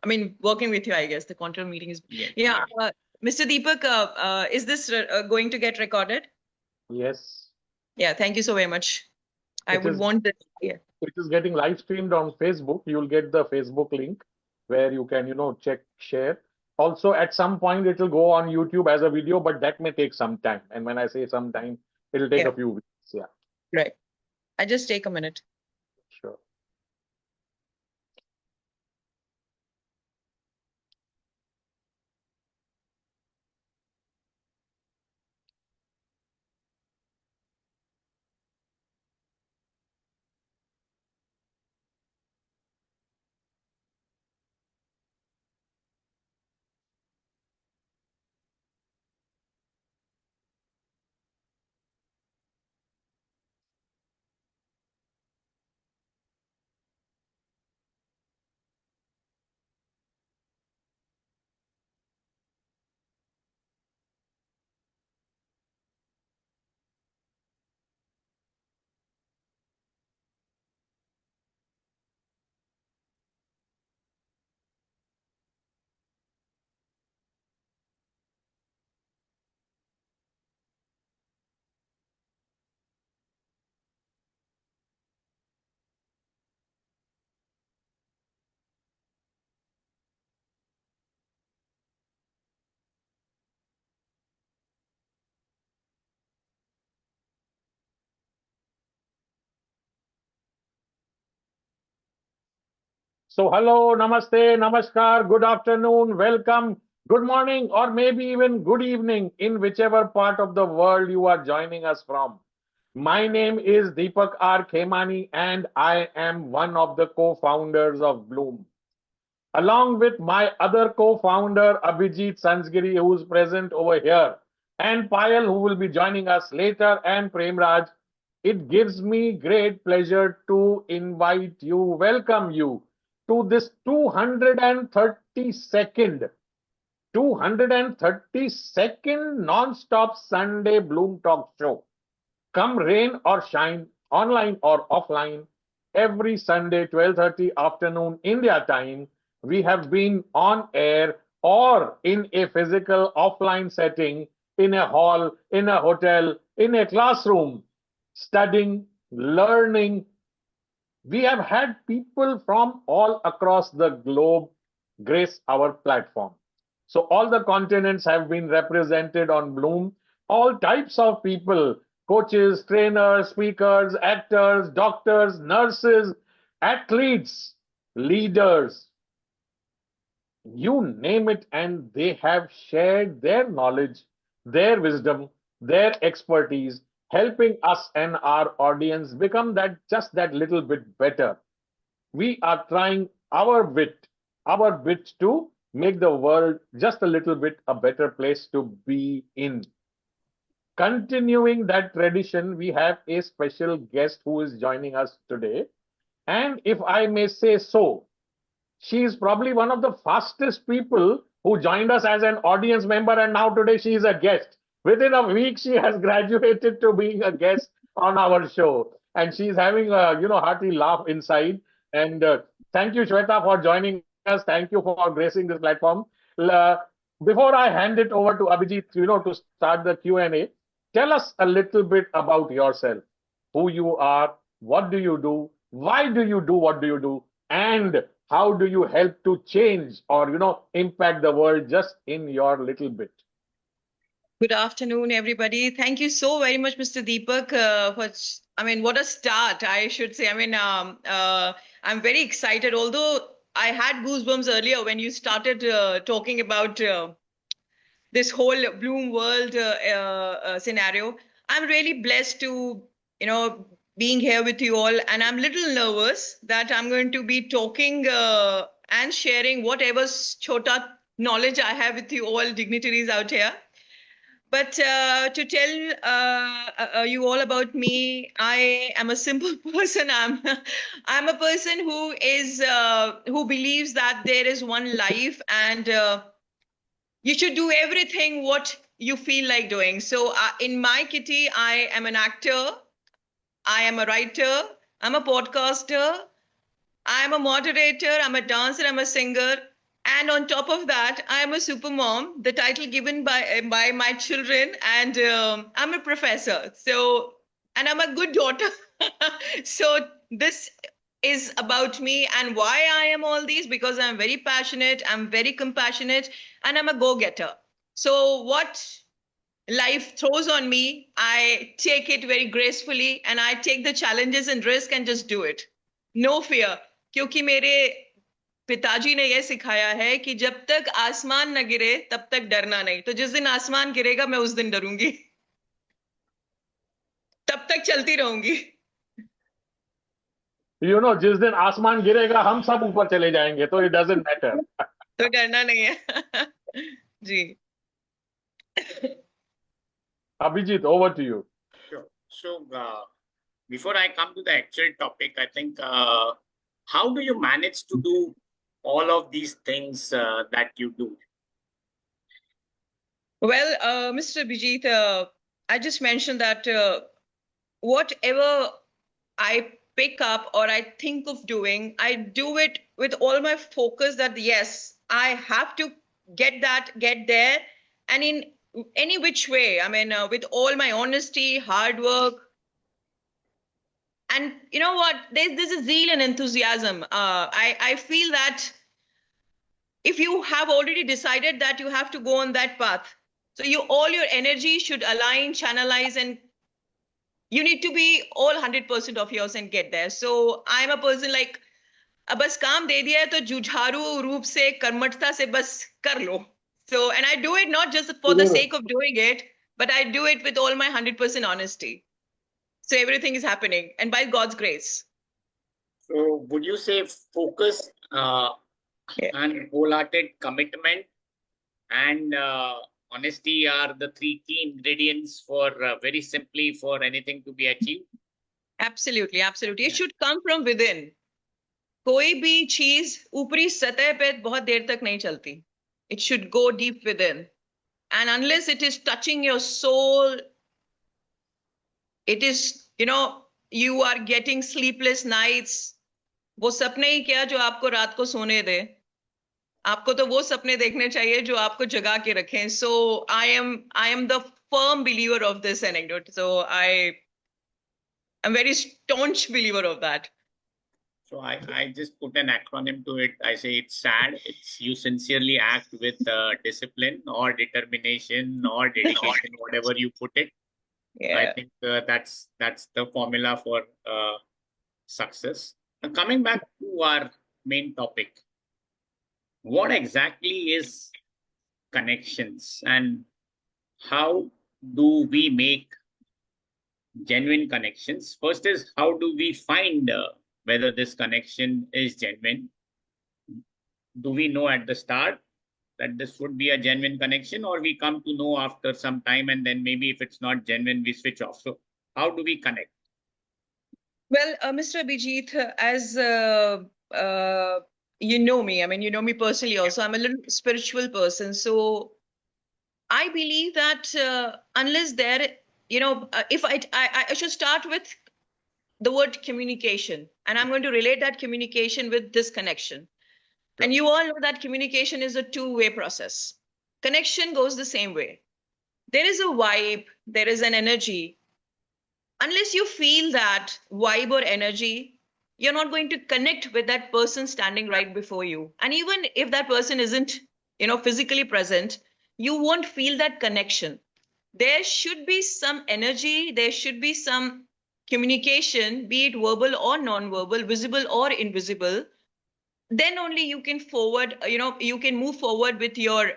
I mean, working with you, I guess the control meeting is. Yeah. Mr. Deepak, is this going to get recorded? Yes. Yeah. Thank you so very much. I would want that. Yeah. It is getting live streamed on Facebook. You'll get the Facebook link where you can, check, share. Also, at some point, it will go on YouTube as a video, but that may take some time. And when I say some time, it'll take a few weeks. Yeah. Right. I just take a minute. Sure. So, hello, namaste, namaskar, good afternoon, welcome, good morning, or maybe even good evening in whichever part of the world you are joining us from. My name is Deepak R. Khemani, and I am one of the co founders of Bloom. Along with my other co founder, Abhijit Sansgiri, who is present over here, and Payal, who will be joining us later, and Premraj, it gives me great pleasure to invite you, welcome you to this 232nd non-stop Sunday Bloom Talk show. Come rain or shine, online or offline, every Sunday 12:30 afternoon India time, we have been on air or in a physical offline setting, in a hall, in a hotel, in a classroom, studying, learning. We have had people from all across the globe grace our platform. So all the continents have been represented on Bloom. All types of people, coaches, trainers, speakers, actors, doctors, nurses, athletes, leaders, you name it, and they have shared their knowledge, their wisdom, their expertise, helping us and our audience become that little bit better. We are trying our bit to make the world just a little bit a better place to be in. Continuing that tradition, we have a special guest who is joining us today. And if I may say so, she is probably one of the fastest people who joined us as an audience member, and now today she is a guest. Within a week, she has graduated to being a guest on our show, and she's having a hearty laugh inside. And thank you, Shweta, for joining us. Thank you for gracing this platform. Uh, Before I hand it over to Abhijit, to start the Q&A, tell us a little bit about yourself, who you are, what do you do, why do you do what do you do, and how do you help to change or impact the world just in your little bit. Good afternoon, everybody. Thank you so very much, Mr. Deepak, what a start, I should say. I'm very excited, although I had goosebumps earlier when you started talking about this whole Bloom world scenario. I'm really blessed to, being here with you all, and I'm a little nervous that I'm going to be talking and sharing whatever chota knowledge I have with you all dignitaries out here. But to tell you all about me, I am a simple person. I'm a person who believes that there is one life, and you should do everything what you feel like doing. So in my kitty, I am an actor, I am a writer, I'm a podcaster, I'm a moderator, I'm a dancer, I'm a singer. And on top of that, I am a super mom, the title given by my children, and I'm a professor. So, and I'm a good daughter. So this is about me and why I am all these, because I'm very passionate, I'm very compassionate, and I'm a go-getter. So what life throws on me, I take it very gracefully and I take the challenges and risk and just do it. No fear. क्योंकि मेरे पिताजी ने ये सिखाया है कि जब तक आसमान न गिरे तब तक डरना नहीं. तो जिस दिन आसमान गिरेगा मैं उस दिन डरूंगी. तब तक चलती रहूंगी. You know, जिस दिन आसमान गिरेगा हम सब ऊपर चले जाएंगे, तो it doesn't matter. तो डरना नहीं है. जी. Abhijit, over to you. Sure. So, before I come to the actual topic, I think how do you manage to do all of these things that you do? Well, Mr. Bijit, I just mentioned that whatever I pick up or I think of doing, I do it with all my focus that yes, I have to get there, and in any which way. I mean, with all my honesty, hard work, and you know what? There's a zeal and enthusiasm. I feel that if you have already decided that you have to go on that path, so all your energy should align, channelize, and you need to be all 100% of yours and get there. So I'm a person like, अब बस काम दे दिया है तो जुझारू रूप से कर्मठता से बस कर लो. So, and I do it not just for the sake of doing it, but I do it with all my 100% honesty. So everything is happening, and by God's grace. So, would you say focus and wholehearted commitment and honesty are the three key ingredients for very simply for anything to be achieved? Absolutely, absolutely. It should come from within. कोई भी चीज ऊपरी सतह पे बहुत देर तक नहीं चलती. It should go deep within. And unless it is touching your soul, it is, you are getting sleepless nights. वो सपने ही क्या जो आपको रात को सोने दे. आपको तो वो सपने देखने चाहिए जो आपको जगा के रखें. So I am the firm believer of this anecdote. So I am very staunch believer of that. So I just put an acronym to it. I say it's SAD. It's you sincerely act with discipline or determination or dedication, whatever you put it. Yeah. I think that's the formula for success. Coming back to our main topic, what exactly is connections and how do we make genuine connections? First is, how do we find whether this connection is genuine? Do we know at the start that this would be a genuine connection, or we come to know after some time and then maybe if it's not genuine, we switch off? So how do we connect? Well, Mr. Abhijit, as you know me, I mean, you know me personally also, I'm a little spiritual person. So I believe that unless there, if I should start with the word communication, and I'm going to relate that communication with this connection. And you all know that communication is a two-way process. Connection goes the same way. There is a vibe, there is an energy. Unless you feel that vibe or energy, you're not going to connect with that person standing right before you. And even if that person isn't, physically present, you won't feel that connection. There should be some energy, there should be some communication, be it verbal or non-verbal, visible or invisible. Then only you can you can move forward with your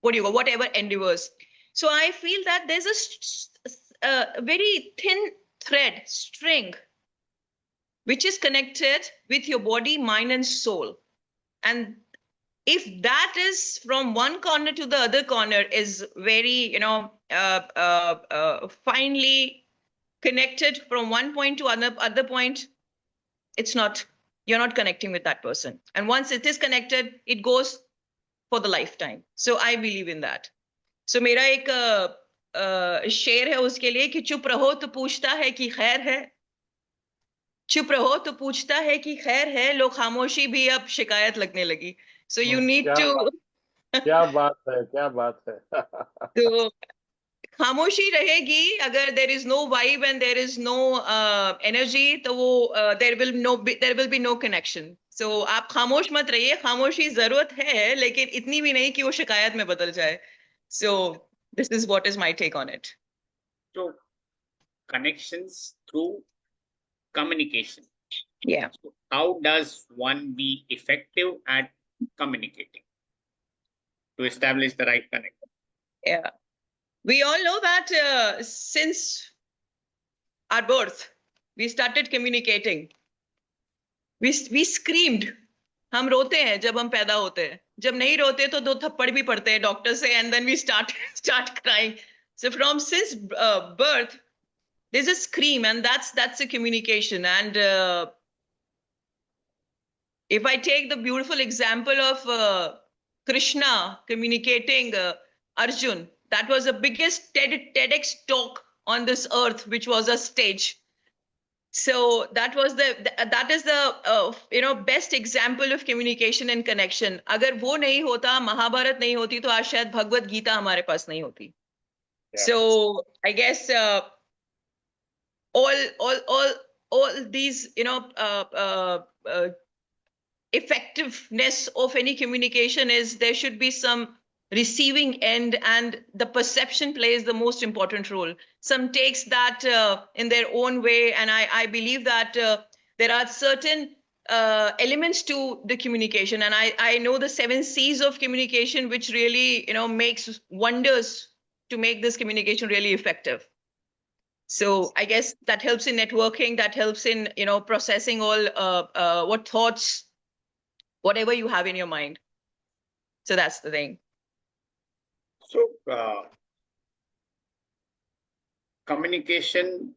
whatever endeavors. So I feel that there's a very thin thread, string, which is connected with your body, mind, and soul. And if that is from one corner to the other corner is very, finely connected from one point to other point, you're not connecting with that person. And once it is connected, it goes for the lifetime. So I believe in that. So मेरा एक शेर है उसके लिए कि चुप रहो तो पूछता है कि खैर है, चुप रहो तो पूछता है कि खैर है, लोग खामोशी भी अब शिकायत लगने लगी. So you need to. क्या बात है, क्या बात है. तो खामोशी रहेगी अगर there is no vibe and there is no energy, तो वो there will be no connection. So आप खामोश मत रहिए. खामोशी जरूरत है लेकिन इतनी भी नहीं कि वो शिकायत में बदल जाए. So this is what is my take on it. So connections through communication. Yeah. So how does one be effective at communicating to establish the right connection? Yeah. We all know that since our birth, we started communicating. We screamed. हम रोते हैं जब हम पैदा होते हैं. जब नहीं रोते तो 2 थप्पड़ भी पड़ते हैं डॉक्टर से, and then we start crying. So from since birth, there's a scream, and that's a communication. And if I take the beautiful example of Krishna communicating Arjun, that was the biggest TEDx talk on this earth, which was a stage. So that is the best example of communication and connection. अगर वो नहीं होता, महाभारत नहीं होती, तो आज शायद भगवत गीता हमारे पास नहीं होती. Yeah. So I guess all these effectiveness of any communication is there should be some receiving end, and the perception plays the most important role. Some takes that in their own way, and I believe that there are certain elements to the communication, and I know the 7 C's of communication, which really makes wonders to make this communication really effective. So I guess that helps in networking, that helps in processing all what thoughts, whatever you have in your mind. So that's the thing. So communication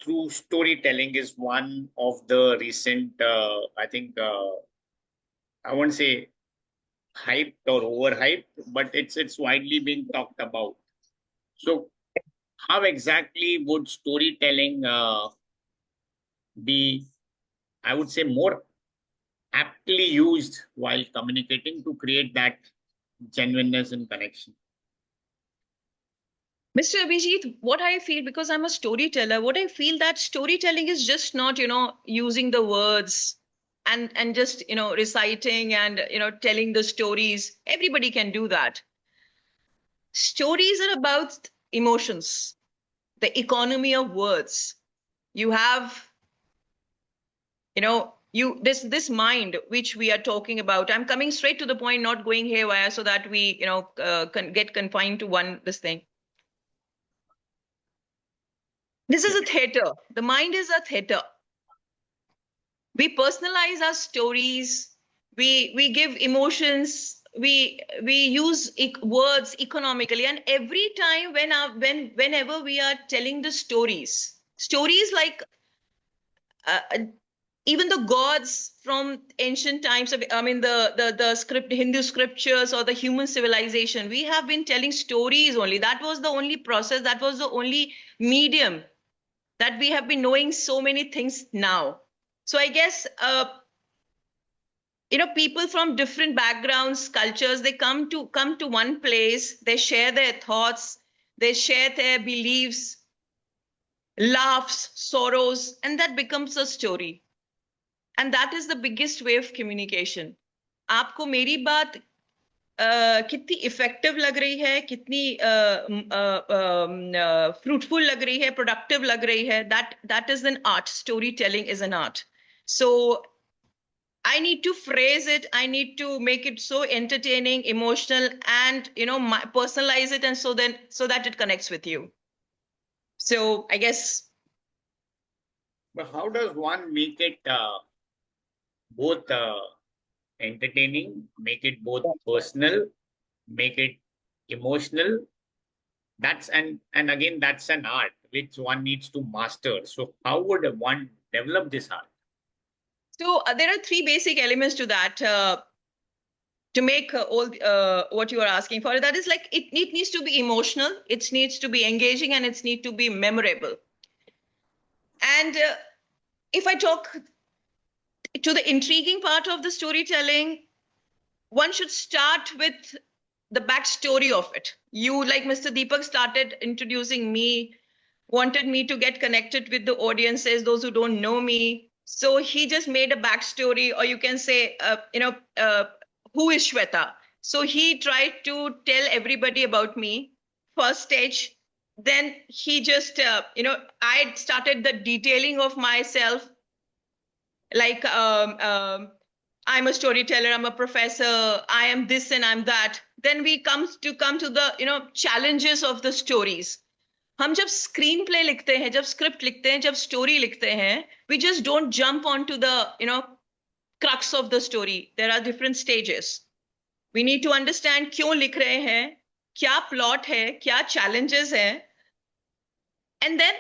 through storytelling is one of the recent, I think, I won't say hyped or overhyped, but it's widely being talked about. So how exactly would storytelling be, I would say, more aptly used while communicating to create that genuineness and connection? Mr. Abhijit, what I feel, because I'm a storyteller, what I feel that storytelling is just not, using the words and just, reciting and, telling the stories. Everybody can do that. Stories are about emotions, the economy of words. You have, this mind which we are talking about. I'm coming straight to the point, not going haywire, so that we, can get confined to this thing. This is a theater. The mind is a theater. We personalize our stories. We give emotions. We use words economically, and every time whenever we are telling the stories like even the gods from ancient times, the script, Hindu scriptures, or the human civilization, we have been telling stories only. That was the only process. That was the only medium that we have been knowing so many things now. So I guess, people from different backgrounds, cultures, they come to one place, they share their thoughts, they share their beliefs, laughs, sorrows, and that becomes a story. And that is the biggest way of communication. आपको मेरी बात कितनी effective लग रही है, कितनी fruitful लग रही है, प्रोडक्टिव लग रही है, that is an art. Storytelling is an art. So I need to phrase it, I need to make it so entertaining, emotional, and personalize it, and so that it connects with you. So I guess. But how does one make it both entertaining, make it both personal, make it emotional? That's and again, that's an art which one needs to master. So how would one develop this art? So there are 3 basic elements to that, to make all what you are asking for. That is, like, it needs to be emotional, it needs to be engaging, and it needs to be memorable. And if I talk to the intriguing part of the storytelling, one should start with the backstory of it. You, like Mr. Deepak, started introducing me, wanted me to get connected with the audiences, those who don't know me. So he just made a backstory, or you can say, who is Shweta? So he tried to tell everybody about me, first stage. Then he just, I started the detailing of myself, like, I'm a storyteller, I'm a professor, I am this and I'm that. Then we come to the challenges of the stories. हम जब screen play लिखते हैं, जब script लिखते हैं, जब story लिखते हैं, we just don't jump onto the crux of the story. There are different stages. We need to understand क्यों लिख रहे हैं, क्या प्लॉट है, क्या challenges हैं, and then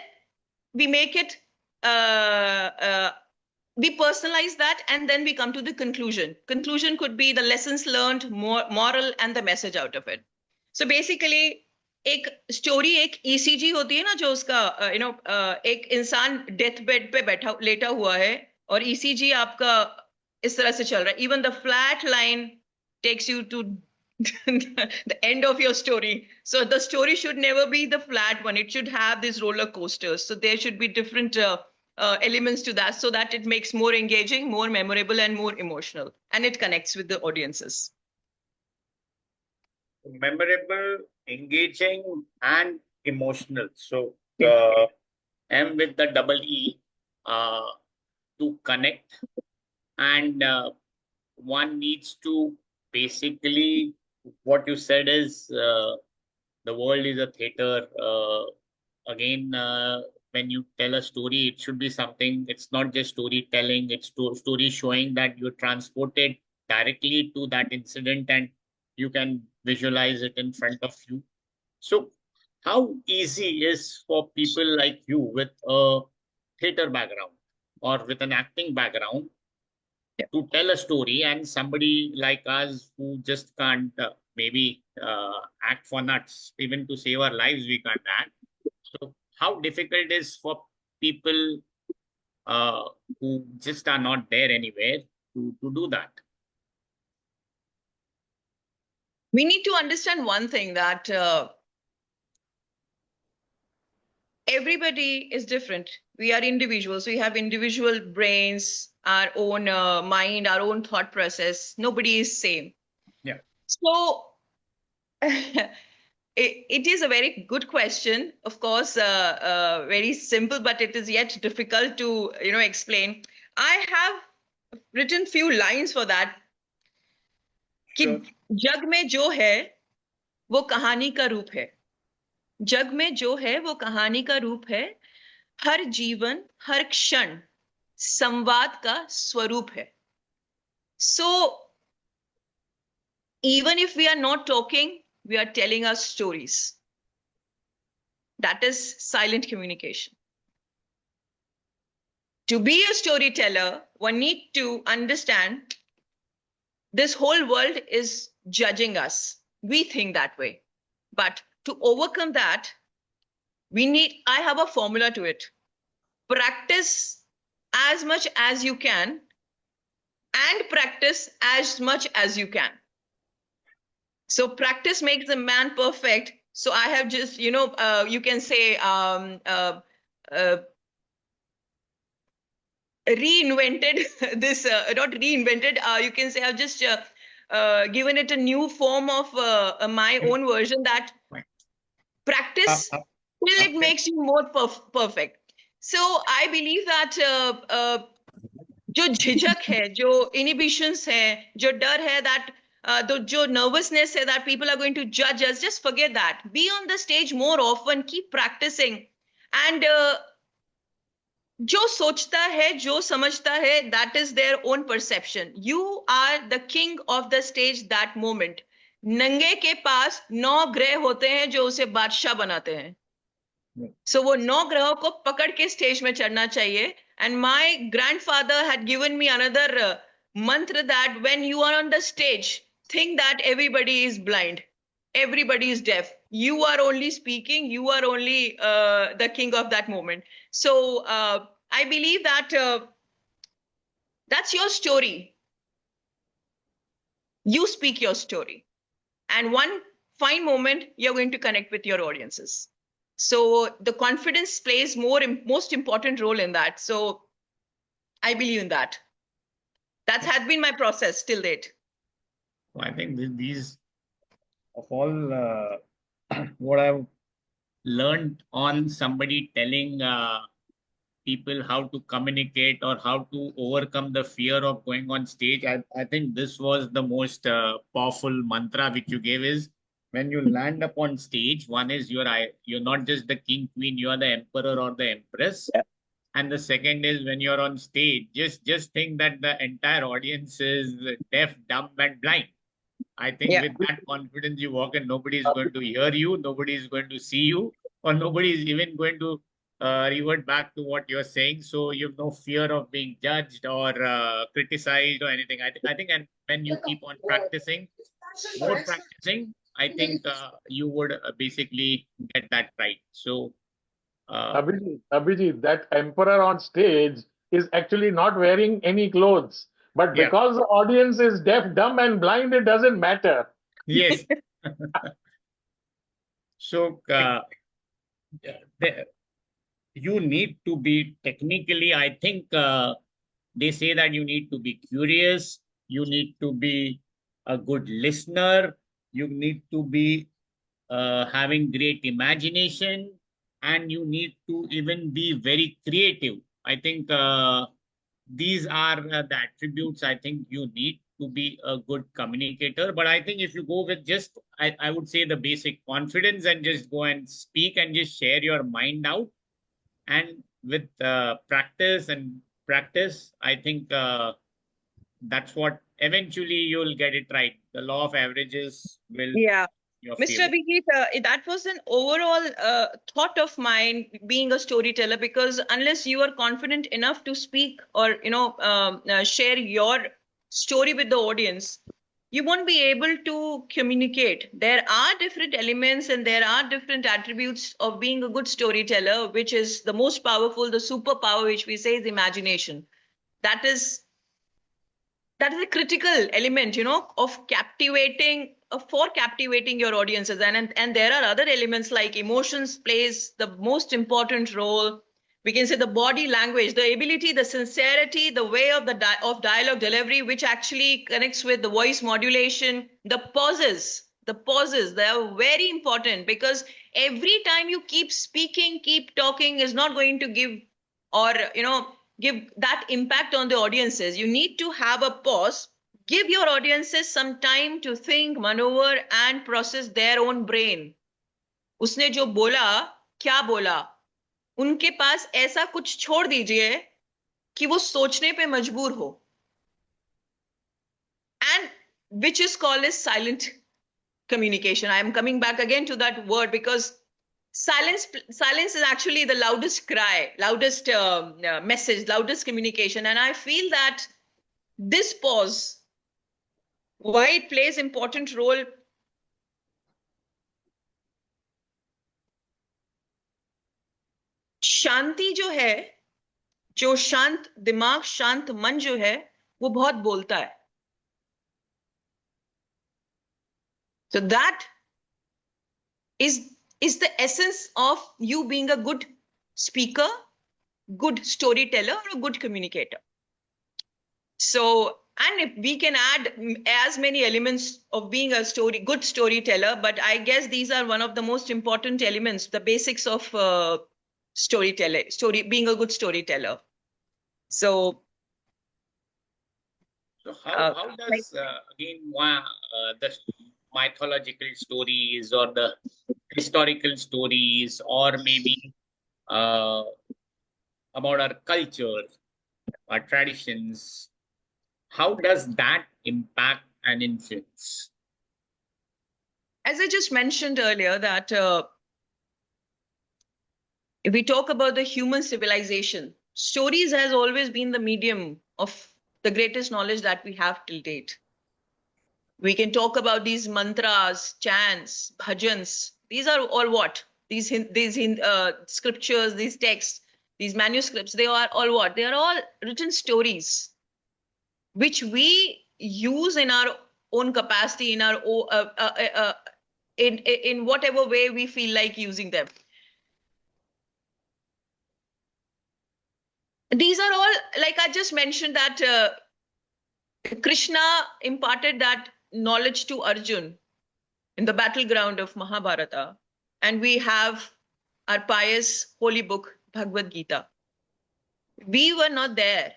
we make it we personalize that, and then we come to the conclusion. Conclusion could be the lessons learned, moral, and the message out of it. So basically, एक story एक ECG होती है ना, जो उसका एक इंसान death bed पे बैठा लेटा हुआ है और ECG आपका इस तरह से चल रहा है. Even the flat line takes you to the end of your story. So the story should never be the flat one. It should have these roller coasters. So there should be different elements to that, so that it makes more engaging, more memorable, and more emotional, and it connects with the audiences. Memorable, engaging, and emotional. So the M with the double E to connect, and one needs to basically, what you said is the world is a theater. Again, when you tell a story, it should be something, it's not just storytelling, it's story showing that you're transported directly to that incident and you can visualize it in front of you. So how easy is for people like you with a theater background or with an acting background to tell a story, and somebody like us who just can't maybe act for nuts, even to save our lives, we can't act. So how difficult is for people who just are not there anywhere to do that? We need to understand one thing, that everybody is different. We are individuals. We have individual brains, our own mind, our own thought process. Nobody is same. Yeah. So it is a very good question. Of course, very simple, but it is yet difficult to explain. I have written few lines for that. Sure. कि जग में जो है वो कहानी का रूप है. जग में जो है वो कहानी का रूप है. हर जीवन, हर क्षण संवाद का स्वरूप है. So even if we are not talking, we are telling our stories. That is silent communication. To be a storyteller, one needs to understand this whole world is judging us. We think that way. But to overcome that, I have a formula to it. Practice as much as you can and practice as much as you can. So practice makes the man perfect. So I have just, you can say, reinvented this, not reinvented, you can say I've just given it a new form of my own version, that practice till it makes you more perfect. So I believe that जो झिझक है, जो inhibitions है, जो डर है, that जो nervousness है, that people are going to judge us, just forget that. Be on the stage more often, keep practicing, and जो सोचता है, जो समझता है, that is their own perception. You are the king of the stage that moment. नंगे के पास 9 ग्रह होते हैं जो उसे बादशाह बनाते हैं. So वो 9 ग्रहों को पकड़ के स्टेज में चढ़ना चाहिए. And my grandfather had given me another mantra, that when you are on the stage, think that everybody is blind, everybody is deaf. You are only speaking, you are only the king of that moment. So I believe that that's your story. you speak your story. And one fine moment, you're going to connect with your audiences. So the confidence plays most important role in that. So I believe in that. That has been my process till date. I think these of all what I've learned on somebody telling people how to communicate or how to overcome the fear of going on stage. I think this was the most powerful mantra which you gave is when you land up on stage, one is you're not just the king, queen, you are the emperor or the empress. Yeah. And the second is when you're on stage, just think that the entire audience is deaf, dumb, and blind. I think Yeah. with that confidence you walk in, nobody is going to hear you, nobody is going to see you, or nobody is even going to revert back to what you're saying. So you have no fear of being judged or criticized or anything. I think, and when you keep on practicing, more practicing, I think you would basically get that right. So, Abhijit, that emperor on stage is actually not wearing any clothes. But yeah, because the audience is deaf, dumb, and blind, it doesn't matter. yes. So, you need to be technically, I think they say that you need to be curious, you need to be a good listener, you need to be having great imagination, and you need to even be very creative. I think these are the attributes I think you need to be a good communicator. But I think if you go with just, I would say the basic confidence and just go and speak and just share your mind out. And with practice and practice, I think that's what eventually you'll get it right. The law of averages will Yeah. your Mr. favor. Abhijit, that was an overall thought of mine being a storyteller, because unless you are confident enough to speak or share your story with the audience, you won't be able to communicate. There are different elements and there are different attributes of being a good storyteller, which is the most powerful, the superpower, which we say is imagination. That is a critical element, of captivating for captivating your audiences. And there are other elements like emotions plays the most important role. We can say the body language, the ability, the sincerity, the way of of dialogue delivery, which actually connects with the voice modulation, the pauses, they are very important, because every time you keep speaking, keep talking is not going to give, or give that impact on the audiences. You need to have a pause, give your audiences some time to think, maneuver, and process their own brain. उसने जो बोला, क्या बोला, उनके पास ऐसा कुछ छोड़ दीजिए कि वो सोचने पे मजबूर हो. And which is called as silent communication. I am coming back again to that word, because silence is actually the loudest cry, loudest message, loudest communication. And I feel that this pause, why it plays important role, शांति जो है, जो शांत दिमाग, शांत मन जो है, वो बहुत बोलता है. So that is the essence of you being a good speaker, good storyteller, or a good communicator. So, and if we can add as many elements of being a good storyteller, but I guess these are one of the most important elements, the basics of being a good storyteller. So how does again the mythological stories or the historical stories, or maybe about our culture, our traditions, how does that impact and influence? As I just mentioned earlier, that if we talk about the human civilization, stories has always been the medium of the greatest knowledge that we have till date. We can talk about these mantras, chants, bhajans. These are all what? These scriptures, these texts, these manuscripts, they are all what? They are all written stories, which we use in our own capacity, in our in whatever way we feel like using them. These are all, like I just mentioned, that Krishna imparted that knowledge to Arjun in the battleground of Mahabharata. And we have our pious holy book, Bhagavad Gita. We were not there.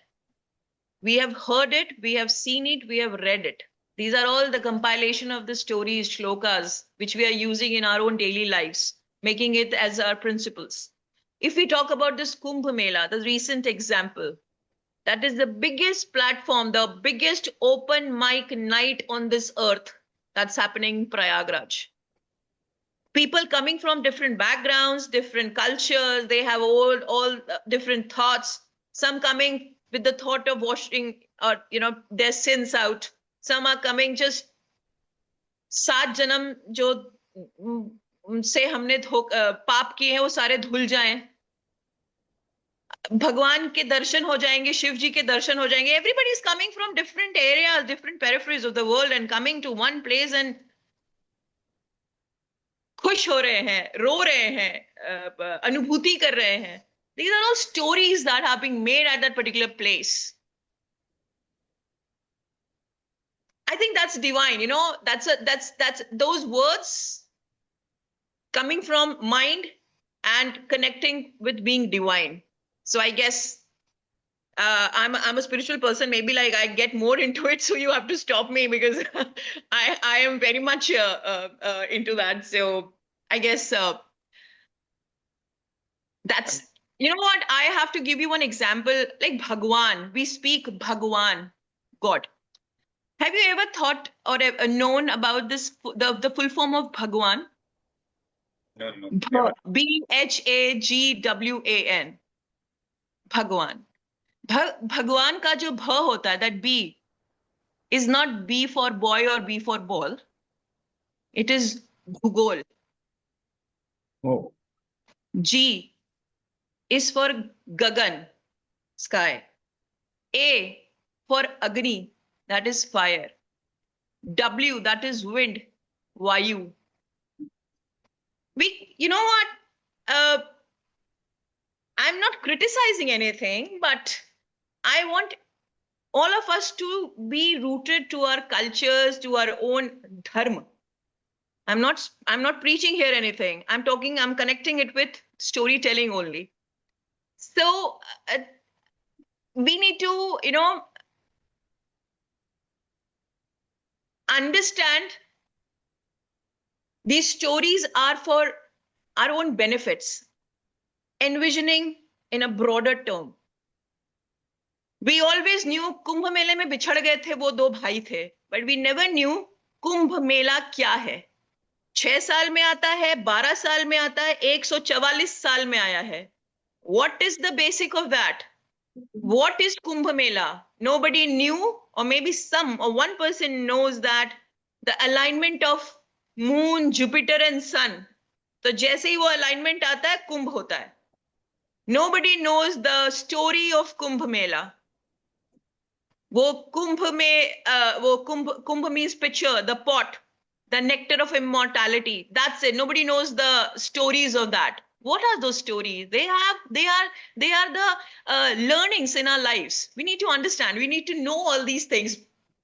We have heard it, we have seen it, we have read it. These are all the compilation of the stories, shlokas, which we are using in our own daily lives, making it as our principles. If we talk about this Kumbh Mela, the recent example, that is the biggest platform, the biggest open mic night on this earth that's happening in Prayagraj. People coming from different backgrounds, different cultures, they have all different thoughts. Some coming with the thought of washing or their sins out. Some are coming just 7 जन्म जो से हमने पाप किए हैं वो सारे धुल जाएं, भगवान के दर्शन हो जाएंगे, शिव जी के दर्शन हो जाएंगे. Everybody is coming from different areas, different peripheries of the world and coming to one place and खुश हो रहे हैं, रो रहे हैं, अनुभूति कर रहे हैं. These are all stories that are being made at that particular place. I think that's divine, that's those words coming from mind and connecting with being divine. So I guess I'm a spiritual person. Maybe like I get more into it, so you have to stop me because I am very much into that. So I guess that's, what, I have to give you one example. Like Bhagwan, we speak Bhagwan, God. Have you ever thought or known about this, the full form of Bhagwan? No, never. BHAGWAN. Bhagwan. Bhagwan का जो भ होता है, that B is not B for boy or B for ball. It is Bhugol. Oh. G is for Gagan, sky. A for Agni, that is fire. W, that is wind, Vayu. You know what? I'm not criticizing anything, but I want all of us to be rooted to our cultures, to our own dharma. I'm not preaching here anything. I'm connecting it with storytelling only. So we need to, understand these stories are for our own benefits, envisioning in a broader term. We always knew कुंभ मेले में बिछड़ गए थे वो 2 भाई थे, but we never knew Kumbh Mela क्या है. 6 साल में आता है, 12 साल में आता है, 144 साल में आया है. What is the basic of that? What is Kumbh Mela? Nobody knew, or maybe one person knows that the alignment of moon, Jupiter and sun. तो जैसे ही वो alignment आता है, कुंभ होता है. Nobody knows the story of Kumbh Mela. वो कुंभ में वो कुंभ means pitcher, the pot, the nectar of immortality. That's it. Nobody knows the stories of that. What are those stories? They are the learnings in our lives. We need to understand. We need to know all these things.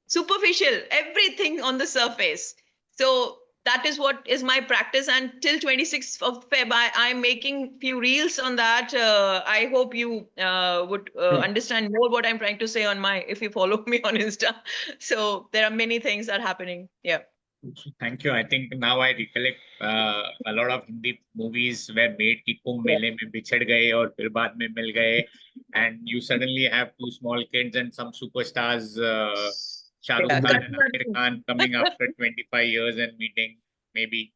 Superficial, everything on the surface. So that is what is my practice. And till 26th of Feb, I'm making few reels on that. I hope you would understand more what I'm trying to say if you follow me on Insta. So there are many things that are happening. Yeah. Thank you. I think now I recollect a lot of Hindi movies were made कि कुंभ मेले में बिछड़ गए और फिर बाद में मिल गए, and you suddenly have 2 small kids and some superstars, Shah Rukh Khan and Aamir Khan, coming after 25 years and meeting maybe.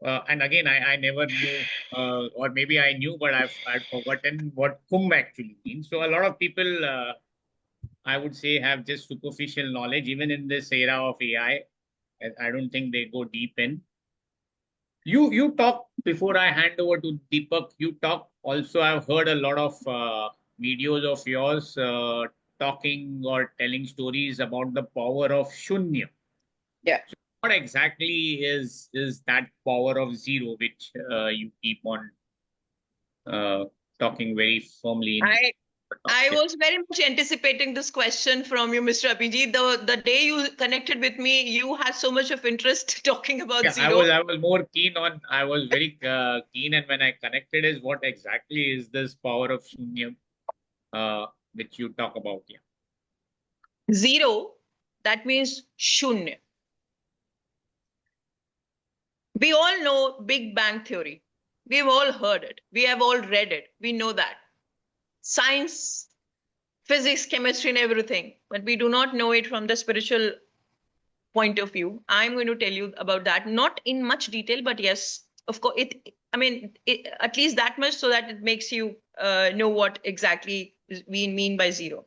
And again, I never knew, or maybe I knew, but I've forgotten what kumbh actually means. So a lot of people, I would say, have just superficial knowledge, even in this era of AI. I don't think they go deep in. You talk, before I hand over to Deepak, you talk also, I've heard a lot of videos of yours talking or telling stories about the power of Shunya. Yeah. So what exactly is that power of zero, which you keep on talking very firmly in I talks? was very much anticipating this question from you, Mr. Abhijit. The day you connected with me, you had so much of interest talking about Yeah, zero. I was more keen on. I was very keen, and when I connected, is what exactly is this power of Shunya, which you talk about? Yeah. Zero, that means shunya. We all know Big Bang Theory. We've all heard it. We have all read it. We know that. Science, physics, chemistry, and everything. But we do not know it from the spiritual point of view. I'm going to tell you about that, not in much detail, but yes, of course, at least that much so that it makes you know what exactly we mean by zero.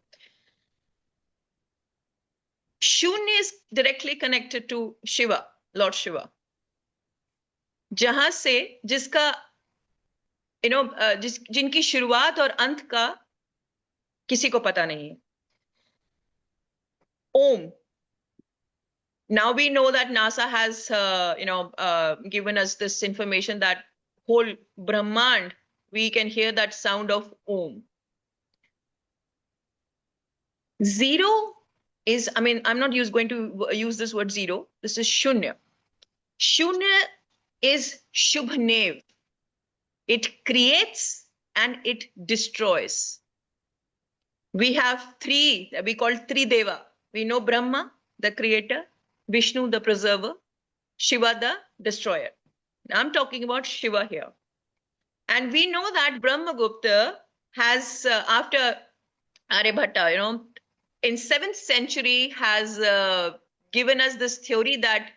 Shunya is directly connected to Shiva, Lord Shiva. जहां से जिसका जिनकी शुरुआत और अंत का किसी को पता नहीं है. Om. Now we know that NASA has given us this information that whole Brahmand, we can hear that sound of Om. Zero is, I'm not going to use this word zero. This is Shunya. Shunya is Shubhnev. It creates and it destroys. We have three, we call Trideva. We know Brahma, the creator, Vishnu, the preserver, Shiva, the destroyer. I'm talking about Shiva here. And we know that Brahmagupta has, after Aryabhatta, in 7th century has given us this theory that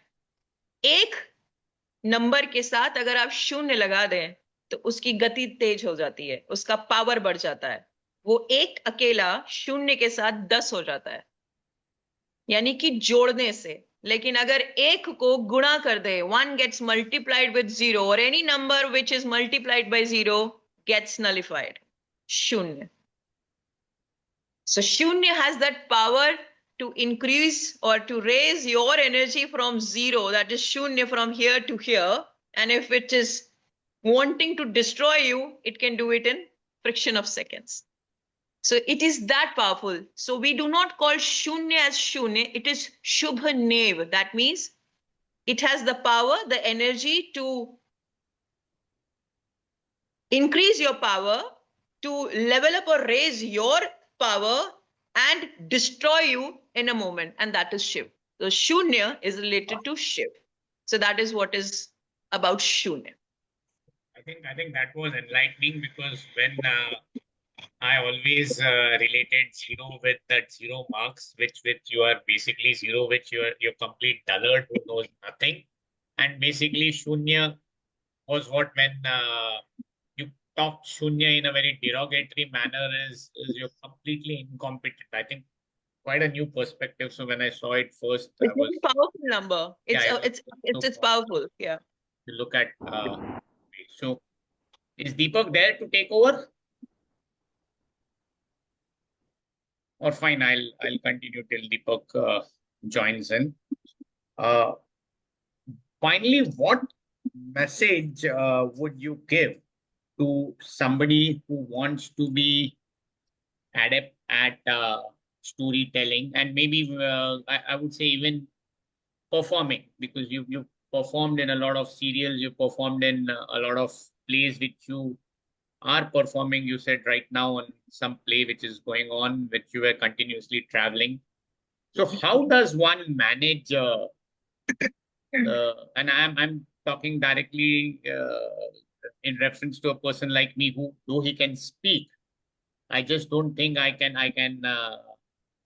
एक number के साथ अगर आप शून्य लगा दें तो उसकी गति तेज हो जाती है, उसका पावर बढ़ जाता है. वो एक अकेला शून्य के साथ 10 हो जाता है, यानी कि जोड़ने से. लेकिन अगर एक को गुणा कर दे, 1 gets multiplied with 0 or any number which is multiplied by 0 gets nullified. शून्य. So Shunya has that power to increase or to raise your energy from 0, that is Shunya, from here to here. And if it is wanting to destroy you, it can do it in fraction of seconds. So it is that powerful. So we do not call Shunya as Shunya, it is Shubhanev. That means it has the power, the energy to increase your power, to level up or raise your power and destroy you in a moment, and that is Shiv. So Shunya is related to Shiv. So that is what is about Shunya. I think that was enlightening, because when I always related zero with that 0 marks, which you are basically zero, which you're complete dullard who knows nothing, and basically Shunya was what when you talk Shunya in a very derogatory manner is you're completely incompetent. I think quite a new perspective. So when I saw it first, I It's a was very powerful number. It's powerful. Yeah. to look at. So is Deepak there to take over? Or fine, I'll continue till Deepak joins in. Finally, what message would you give to somebody who wants to be adept at storytelling, and maybe I would say even performing, because you performed in a lot of serials, you performed in a lot of plays which you are performing. You said right now on some play which is going on, which you were continuously traveling. So how does one manage? And I'm talking directly in reference to a person like me who, though he can speak, I just don't think I can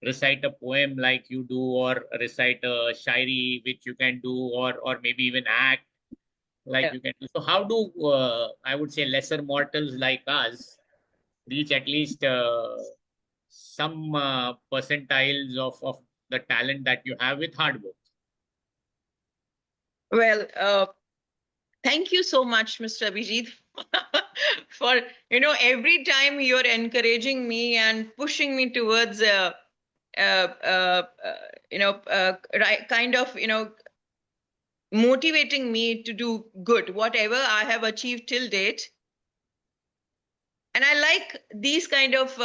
recite a poem like you do, or recite a shairi which you can do, or maybe even act like you can do. So how do I would say lesser mortals like us reach at least some percentiles of the talent that you have with hard work? Well, thank you so much, Mr. Abhijit, for, you know, every time you're encouraging me and pushing me towards right, kind of, you know, motivating me to do good, whatever I have achieved till date. And I like these kind of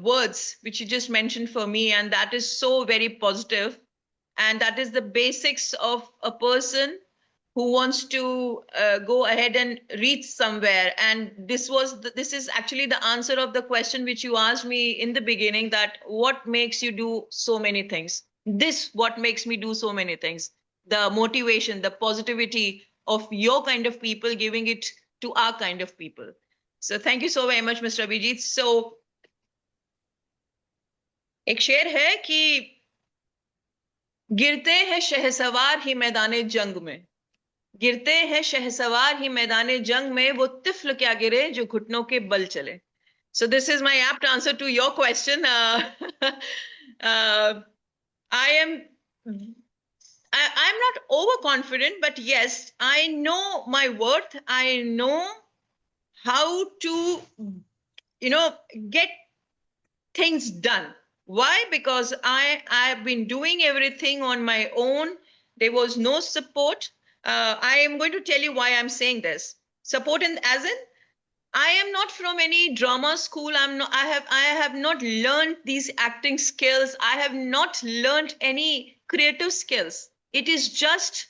words which you just mentioned for me, and that is so very positive. And that is the basics of a person who wants to go ahead and reach somewhere. And this is actually the answer of the question which you asked me in the beginning, that what makes you do so many things. This what makes me do so many things, the motivation, the positivity of your kind of people giving it to our kind of people. So thank you so very much, Mr. Abhijit. So एक शेर है कि गिरते हैं शहसवार ही मैदाने जंग में, गिरते हैं शहसवार ही मैदाने जंग में, वो तिफल क्या गिरे जो घुटनों के बल चले. So this is my apt answer to your question. I'm not overconfident, but yes, I know my worth. I know how to, you know, get things done. Why? Because I've been doing everything on my own. There was no support. I am going to tell you why I'm saying this. Support as in, I am not from any drama school. I have not learned these acting skills. I have not learned any creative skills. It is just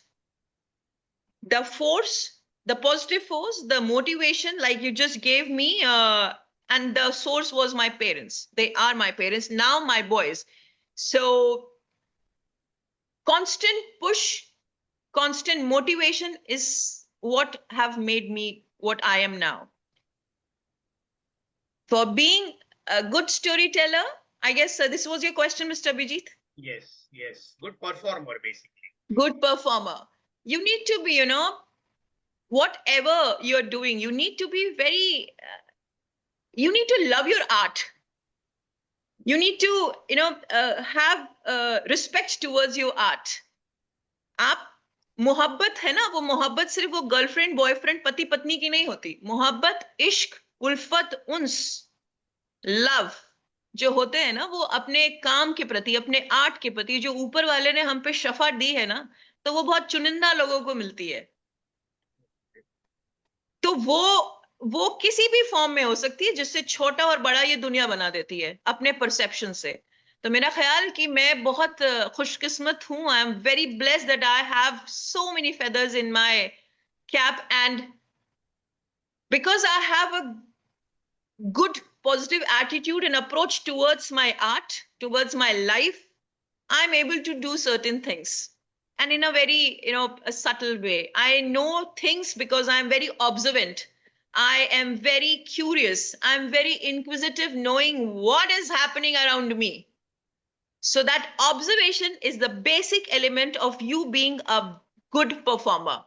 the force, the positive force, the motivation, like you just gave me, and the source was my parents. They are my parents, now my boys. So constant push, constant motivation is what have made me what I am now. For being a good storyteller, I guess this was your question, Mr. Abhijit? Yes, yes. Good performer, basically. Good performer. You need to be, you know, whatever you're doing, you need to be very, you need to love your art. You need to, you know, have respect towards your art. आप मोहब्बत है ना, वो मोहब्बत सिर्फ वो girlfriend boyfriend पति पत्नी की नहीं होती. मोहब्बत, इश्क, उल्फत, उन्स, लव जो होते हैं ना, वो अपने काम के प्रति, अपने आर्ट के प्रति, जो ऊपर वाले ने हम पे शफा दी है ना, तो वो बहुत चुनिंदा लोगों को मिलती है. तो वो किसी भी फॉर्म में हो सकती है, जिससे छोटा और बड़ा ये दुनिया बना देती है अपने परसेप्शन से. तो मेरा ख्याल कि मैं बहुत खुशकिस्मत हूं. I am very blessed that I have so many feathers in my cap, and because I have a good positive attitude and approach towards my art, towards my life, I'm able to do certain things, and in a very, you know, a subtle way. I know things because I'm very observant. I am very curious. I'm very inquisitive, knowing what is happening around me. So that observation is the basic element of you being a good performer.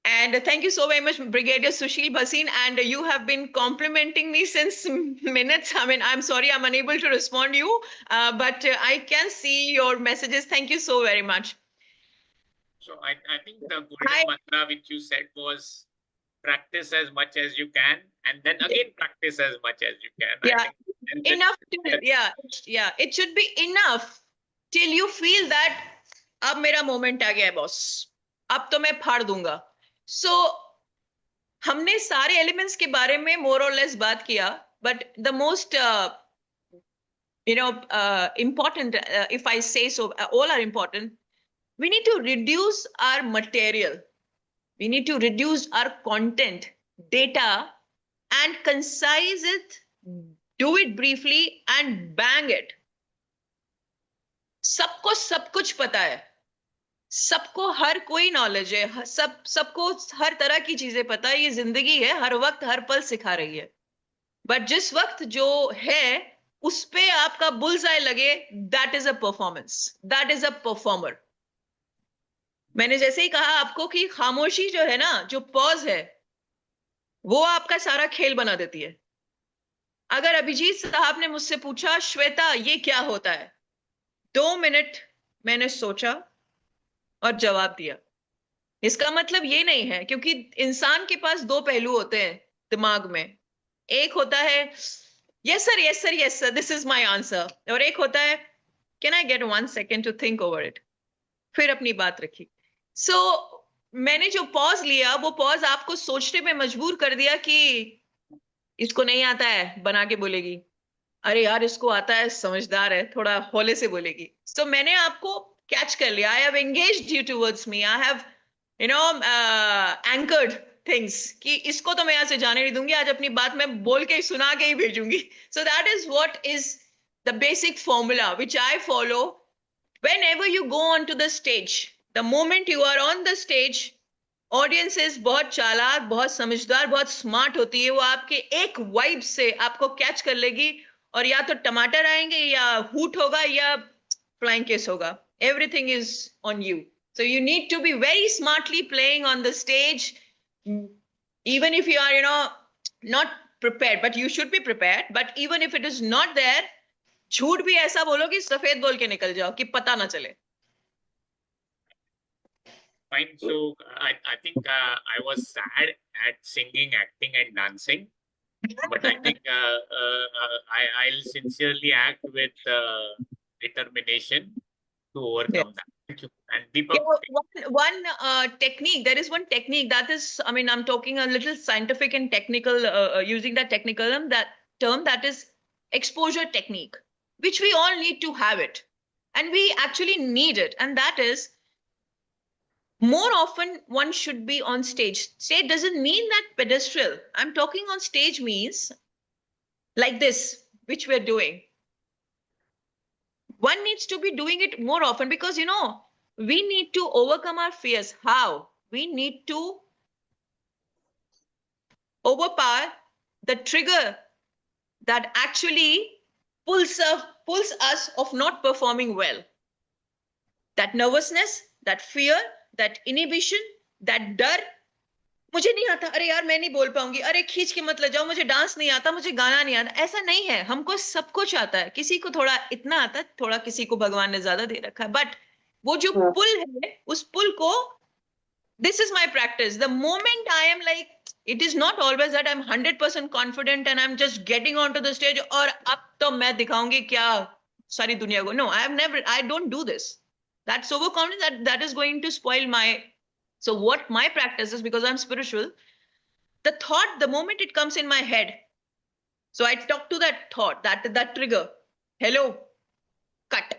And thank you so very much, Brigadier Sushil Bhasin. And you have been complimenting me since minutes. I mean, I'm sorry, I'm unable to respond to you, but I can see your messages. Thank you so very much. So I think the golden mantra which you said was practice as much as you can, and then again practice as much as you can. Yeah, enough. Yeah. It should be enough till you feel that अब मेरा moment आ गया है boss. अब तो मैं फाड़ दूंगा. So हमने सारे एलिमेंट्स के बारे में मोर और लेस बात किया, but the most important, if I say so, all are important. We need to reduce our material, we need to reduce our content, data, and concise it, do it briefly and bang it. सबको सब कुछ पता है, सबको हर कोई knowledge है, सबको हर तरह की चीजें पता है. ये जिंदगी है, हर वक्त हर पल सिखा रही है. बट जिस वक्त जो है उस पे आपका बुल्स आई लगे, that is a performance, that is a performer. मैंने जैसे ही कहा आपको कि खामोशी जो है ना, जो पॉज है, वो आपका सारा खेल बना देती है. अगर अभिजीत साहब ने मुझसे पूछा, श्वेता ये क्या होता है, 2 मिनट मैंने सोचा और जवाब दिया. इसका मतलब ये नहीं है, क्योंकि इंसान के पास 2 पहलू होते हैं. दिमाग में। एक होता है yes sir yes sir yes sir this is my answer, और एक होता है can I get 1 second to think over it, फिर अपनी बात रखी। सो मैंने जो पॉज लिया वो पॉज आपको सोचने पे मजबूर कर दिया कि इसको नहीं आता है, बना के बोलेगी, अरे यार इसको आता है, समझदार है, थोड़ा हौले से बोलेगी। सो मैंने आपको कैच कर लिया, I have engaged you towards me, I have you know anchored things कि इसको तो मैं यहाँ से जाने नहीं दूंगी, आज अपनी बात मैं बोल के ही सुना के ही भेजूंगी। So that is what is the basic formula which I follow whenever you go onto the stage, the moment you are on the stage, audiences बहुत चालाक, बहुत समझदार, बहुत स्मार्ट होती है, वो आपके एक वाइब से आपको कैच कर लेगी, और या तो टमाटर आएंगे या हूट होगा या फ्लाइंग किस होगा, everything is on you. So you need to be very smartly playing on the stage, even if you are, not prepared, but you should be prepared. But even if it is not there, झूठ भी ऐसा बोलो कि सफेद बोल के निकल जाओ कि पता ना चले। Fine. So I think I was sad at singing, acting, and dancing, but I think I'll sincerely act with determination to overcome that. Thank you. And Deepak, One technique, there is one technique that is, I mean, I'm talking a little scientific and technical, using that technical term that is exposure technique, which we all need to have it. And we actually need it. And that is, more often one should be on stage. Stage doesn't mean that pedestal. I'm talking on stage means like this, which we're doing. One needs to be doing it more often because, we need to overcome our fears. How? We need to overpower the trigger that actually pulls us of not performing well. That nervousness, that fear, that inhibition, that डर, मुझे नहीं आता, अरे यार मैं नहीं बोल पाऊंगी, अरे खींच के मत ले जाओ, मुझे डांस नहीं आता, मुझे गाना नहीं आता, ऐसा नहीं है। हमको सब कुछ आता है, किसी को थोड़ा इतना आता है, थोड़ा किसी को भगवान ने ज्यादा दे रखा है, बट वो जो पुल है, उस पुल को, this is my practice. The moment I am like, it is not always that I'm 100% confident and I'm just getting onto the stage और अब तो मैं दिखाऊंगी क्या सारी दुनिया को। No, I don't do this. That's overconfidence, that is going to spoil my. So what my practice is, because I'm spiritual, the thought, the moment it comes in my head, so I talk to that thought, that trigger. Hello, cut.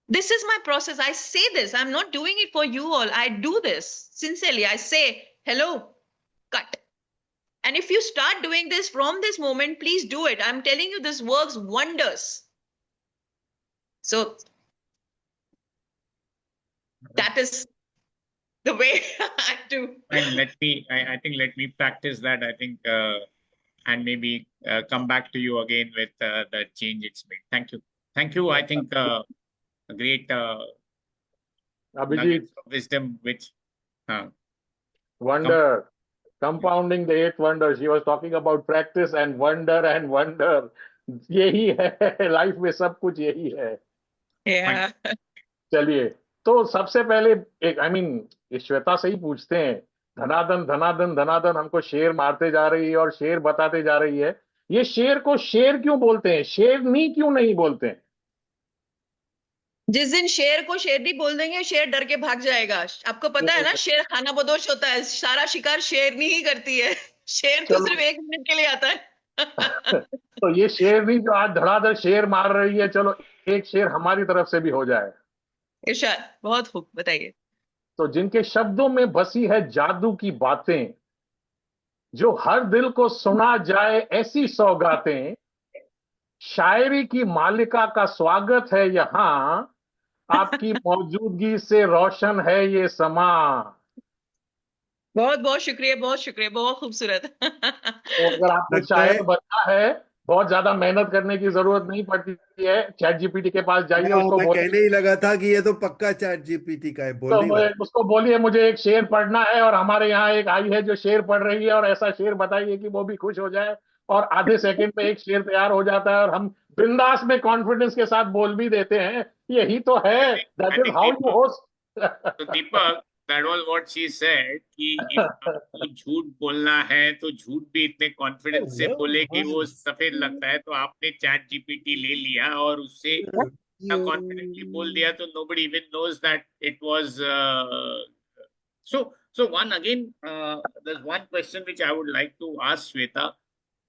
This is my process. I say this. I'm not doing it for you all. I do this sincerely. I say, hello, cut. And if you start doing this from this moment, please do it. I'm telling you, this works wonders. So that is the way I do. and I think let me practice that. I think, and maybe come back to you again with the change it's made. Thank you. Thank you. I think a great Abhijit, nuggets of wisdom, which wonder, compounding the eighth wonder. She was talking about practice and wonder and wonder. यही है life में, सब कुछ यही है। Yeah. चलिए, तो सबसे पहले एक, आई मीन, श्वेता से ही पूछते हैं। धनाधन धनाधन धनाधन हमको शेर मारते जा रही है और शेर बताते जा रही है। ये शेर को शेर क्यों बोलते हैं, शेरनी क्यों नहीं बोलते हैं? जिस दिन शेर को शेरनी बोल देंगे, शेर डर के भाग जाएगा। आपको पता है ना, शेर खाना बदोश होता है, सारा शिकार शेरनी ही करती है। शेर तो सिर्फ 1 मिनट के लिए आता है। तो ये शेरनी जो आज धड़ाधड़ शेर मार रही है, चलो एक शेर हमारी तरफ से भी हो जाए। इरशाद, बहुत खूब, बताइए। तो जिनके शब्दों में बसी है जादू की बातें, जो हर दिल को सुना जाए ऐसी सौगातें, शायरी की मालिका का स्वागत है यहाँ, आपकी मौजूदगी से रोशन है ये समा। बहुत बहुत शुक्रिया, बहुत शुक्रिया, बहुत खूबसूरत। तो अगर आपको शायर बनना है, बहुत ज्यादा मेहनत करने की जरूरत नहीं पड़ती है। चैट जीपीटी के पास जाइए, उसको मैं कहने ही लगा था कि ये तो पक्का चैट जीपीटी का है। बोलिए, उसको बोलिए मुझे एक शेर पढ़ना है, और हमारे यहाँ एक आई है जो शेर पढ़ रही है, और ऐसा शेर बताइए कि वो भी खुश हो जाए, और आधे सेकंड में एक शेर तैयार हो जाता है और हम बिंदास में कॉन्फिडेंस के साथ बोल भी देते हैं। यही तो है, that is how you host. So Deepak, that was what she said कि if आपको झूठ बोलना है तो झूठ भी इतने कॉन्फिडेंस से बोले कि वो सफेद लगता है, तो आपने चैट जीपीटी ले लिया और उससे कॉन्फिडेंटली बोल दिया, तो nobody even knows that it was so one again, there's one question which I would like to ask Shweta.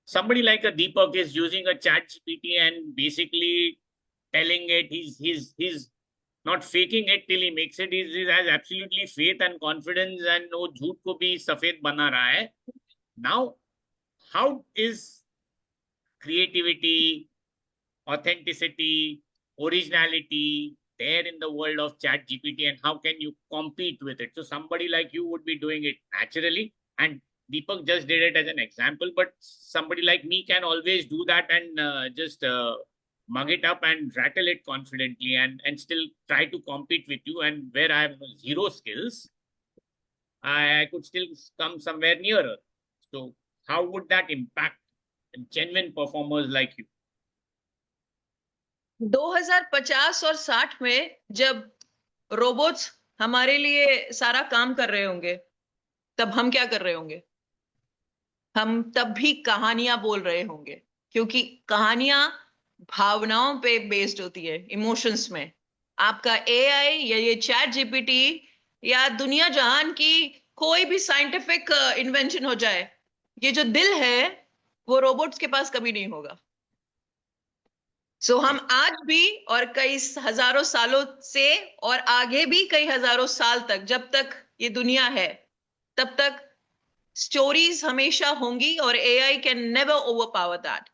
Somebody like a Deepak is using a chat GPT and basically telling it he's not faking it till he makes it. He has absolutely faith and confidence and no झूठ को भी सफेद बना रहा है. Now, how is creativity, authenticity, originality there in the world of chat GPT, and how can you compete with it? So somebody like you would be doing it naturally, and Deepak just did it as an example, but somebody like me can always do that and just mug it up and rattle it confidently and still try to compete with you. And where I have zero skills, I could still come somewhere nearer. So how would that impact genuine performers like you? 2050 और 60 में जब robots हमारे लिए सारा काम कर रहे होंगे, तब हम क्या कर रहे होंगे? हम तब भी कहानियां बोल रहे होंगे, क्योंकि कहानियां भावनाओं पे बेस्ड होती है, इमोशंस में. आपका एआई या ये चैट जीपीटी या दुनिया जहान की कोई भी साइंटिफिक इन्वेंशन हो जाए, ये जो दिल है वो रोबोट्स के पास कभी नहीं होगा. सो हम आज भी और कई हजारों सालों से और आगे भी कई हजारों साल तक, जब तक ये दुनिया है, तब तक स्टोरीज हमेशा होंगी और AI can never overpower that.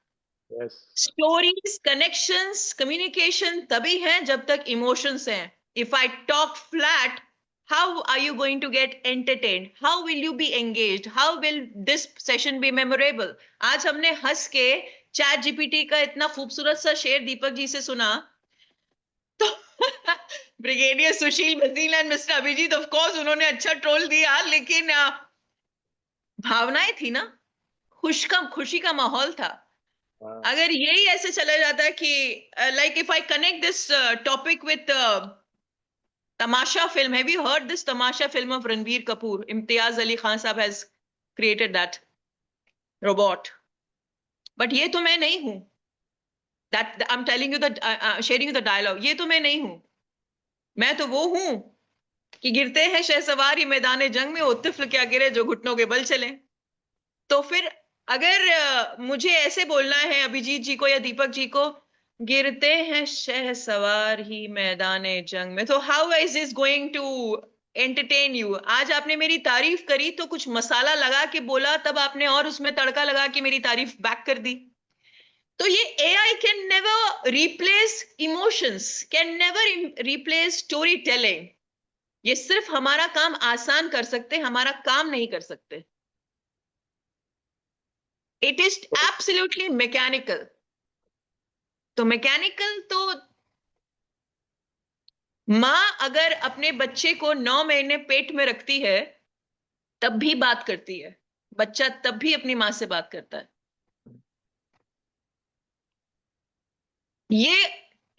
Stories, connections, communication तभी हैं जब तक इमोशंस हैं. If I talk flat, how are you going to get entertained? How will you be engaged? How will this session be memorable? आज हमने हंस के chat GPT का इतना खूबसूरत सा शेर दीपक जी से सुना, तो brigadier Sushil Bhasin and mister Abhijit of course उन्होंने अच्छा ट्रोल दिया, लेकिन भावनाएं थी ना, खुशी का माहौल था. अगर यही ऐसे चला जाता कि like if I connect this topic with Tamasha film, have you heard this Tamasha film of Ranbir Kapoor? Imtiaz Ali Khan साहब has created that robot. But ये तो मैं नहीं हूं. That I'm telling you that sharing you the dialogue. ये तो मैं नहीं हूं. मैं तो वो हूं कि गिरते हैं शहसवार ये मैदान जंग में, वो तिफ्ल क्या गिरे जो घुटनों के बल चले. तो फिर अगर मुझे ऐसे बोलना है अभिजीत जी को या दीपक जी को, गिरते हैं शहसवार ही मैदान जंग में, तो how is this going to entertain you? आज आपने मेरी तारीफ करी तो कुछ मसाला लगा के बोला, तब आपने और उसमें तड़का लगा के मेरी तारीफ बैक कर दी. तो ये AI can never replace emotions, can never replace story telling. ये सिर्फ हमारा काम आसान कर सकते, हमारा काम नहीं कर सकते. It is absolutely mechanical. तो मैकेनिकल तो माँ अगर अपने बच्चे को 9 महीने पेट में रखती है तब भी बात करती है, बच्चा तब भी अपनी माँ से बात करता है. ये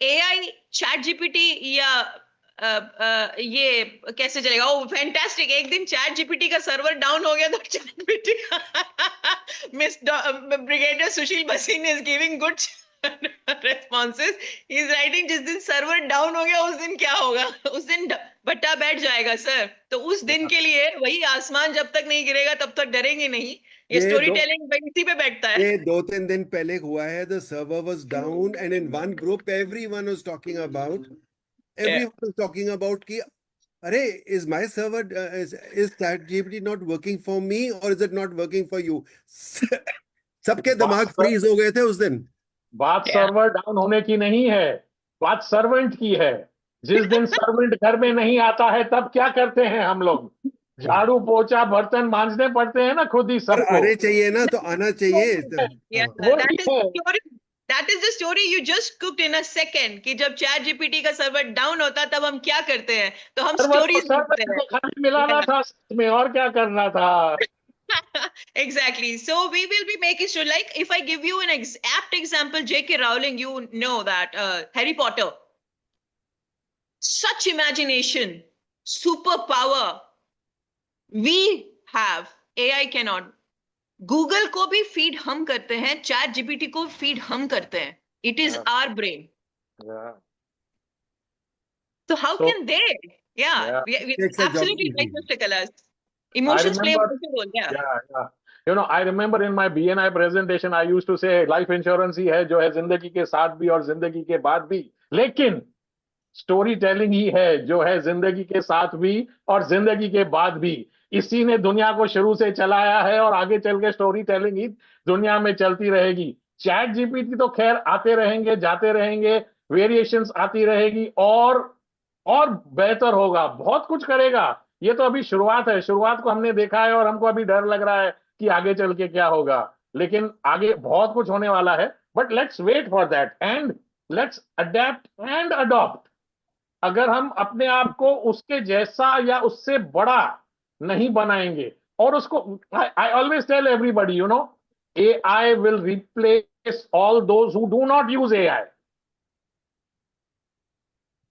एआई चैट जीपीटी या ये कैसे चलेगा? ओ फैंटास्टिक. एक दिन चैट जीपीटी का सर्वर डाउन हो गया तो chat GPT miss brigadier Sushil Bhasin is giving good responses. He is writing जिस दिन सर्वर डाउन हो गया उस दिन क्या होगा? उस दिन भट्टा बैठ जाएगा सर. तो उस दिन के लिए वही आसमान जब तक नहीं गिरेगा तब तक डरेंगे नहीं. ये स्टोरी टेलिंग इसी पे बैठता है. ये 2-3 दिन पहले हुआ है. The server was down and in one group everyone was talking about कि अरे is my server is ChatGPT not working for me or is it not working for you? सबके दिमाग फ्रीज हो गए थे उस दिन. बात सर्वर डाउन होने की नहीं है, बात सर्वेंट की है. जिस दिन सर्वेंट घर में नहीं आता है तब क्या करते हैं हम लोग? झाड़ू पोछा बर्तन मांजने पड़ते हैं ना खुद ही सबको. अरे चाहिए ना तो आना चाहिए. That is the story you just cooked in a second. कि जब चैट जीपीटी का सर्वर डाउन होता तब हम क्या करते हैं? तो हम स्टोरीज खाली मिलाना था में और क्या करना था. Exactly. So we will be making sure, like if I give you an apt example, J.K. Rowling, you know that Harry Potter, such imagination, superpower, We have, AI cannot. Google को भी फीड हम करते हैं, chat GPT को feed हम करते हैं. It is Yeah. Our brain. Yeah. So how So, can they? Yeah, yeah. Makes our job absolutely right, easy. Mr. Kalas. I Emotions play a remember, major role. Yeah. yeah. You know, I remember in my BNI presentation, I used to say life insurance ही है जो है जिंदगी के साथ भी और जिंदगी के बाद भी, लेकिन स्टोरी टेलिंग ही है जो है जिंदगी के साथ भी और जिंदगी के बाद भी. इसी ने दुनिया को शुरू से चलाया है और आगे चल के स्टोरी टेलिंग ही दुनिया में चलती रहेगी. चैट जीपीटी तो खैर आते रहेंगे, जाते रहेंगे, वेरिएशंस आती रहेगी और बेहतर होगा, बहुत कुछ करेगा. ये तो अभी शुरुआत है, शुरुआत को हमने देखा है और हमको अभी डर लग रहा है कि आगे चल के क्या होगा, लेकिन आगे बहुत कुछ होने वाला है. But let's wait for that and let's adapt and adopt. अगर हम अपने आप को उसके जैसा या उससे बड़ा नहीं बनाएंगे और उसको, I always tell everybody, you know, AI will replace all those who do not use AI.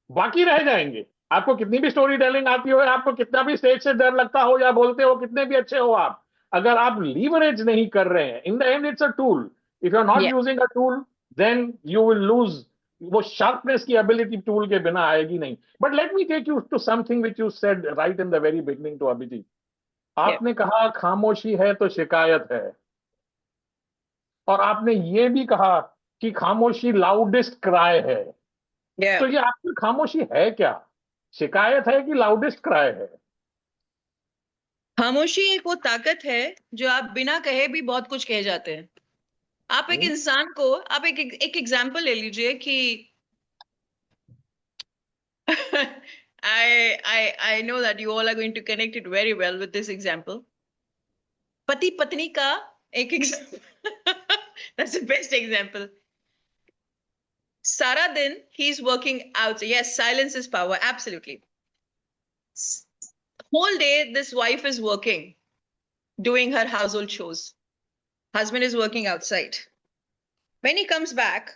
बाकी रह जाएंगे. आपको कितनी भी स्टोरी टेलिंग आती हो, आपको कितना भी स्टेज से डर लगता हो या बोलते हो कितने भी अच्छे हो आप, अगर आप लीवरेज नहीं कर रहे हैं, in the end it's a tool. If you are not Yeah. Using a tool then you will lose. वो शार्पनेस की एबिलिटी टूल के बिना आएगी नहीं. But let me take you to something which you said right in the very beginning to Abhijit. आपने कहा खामोशी है तो शिकायत है, और आपने ये भी कहा कि खामोशी लाउडेस्ट क्राई है. Yeah. तो ये आपकी खामोशी है क्या? शिकायत है कि लाउडेस्ट क्राई है? खामोशी एक वो ताकत है जो आप बिना कहे भी बहुत कुछ कह जाते हैं. आप एक इंसान को, आप एक एग्जांपल ले लीजिए कि I know that you all are going to connect it very well with this example. पति पत्नी का एक example. That's the best example. सारा दिन he is working out. Yes, silence is power. Absolutely. Whole day this wife is working, doing her household chores. Husband is working outside. When he comes back,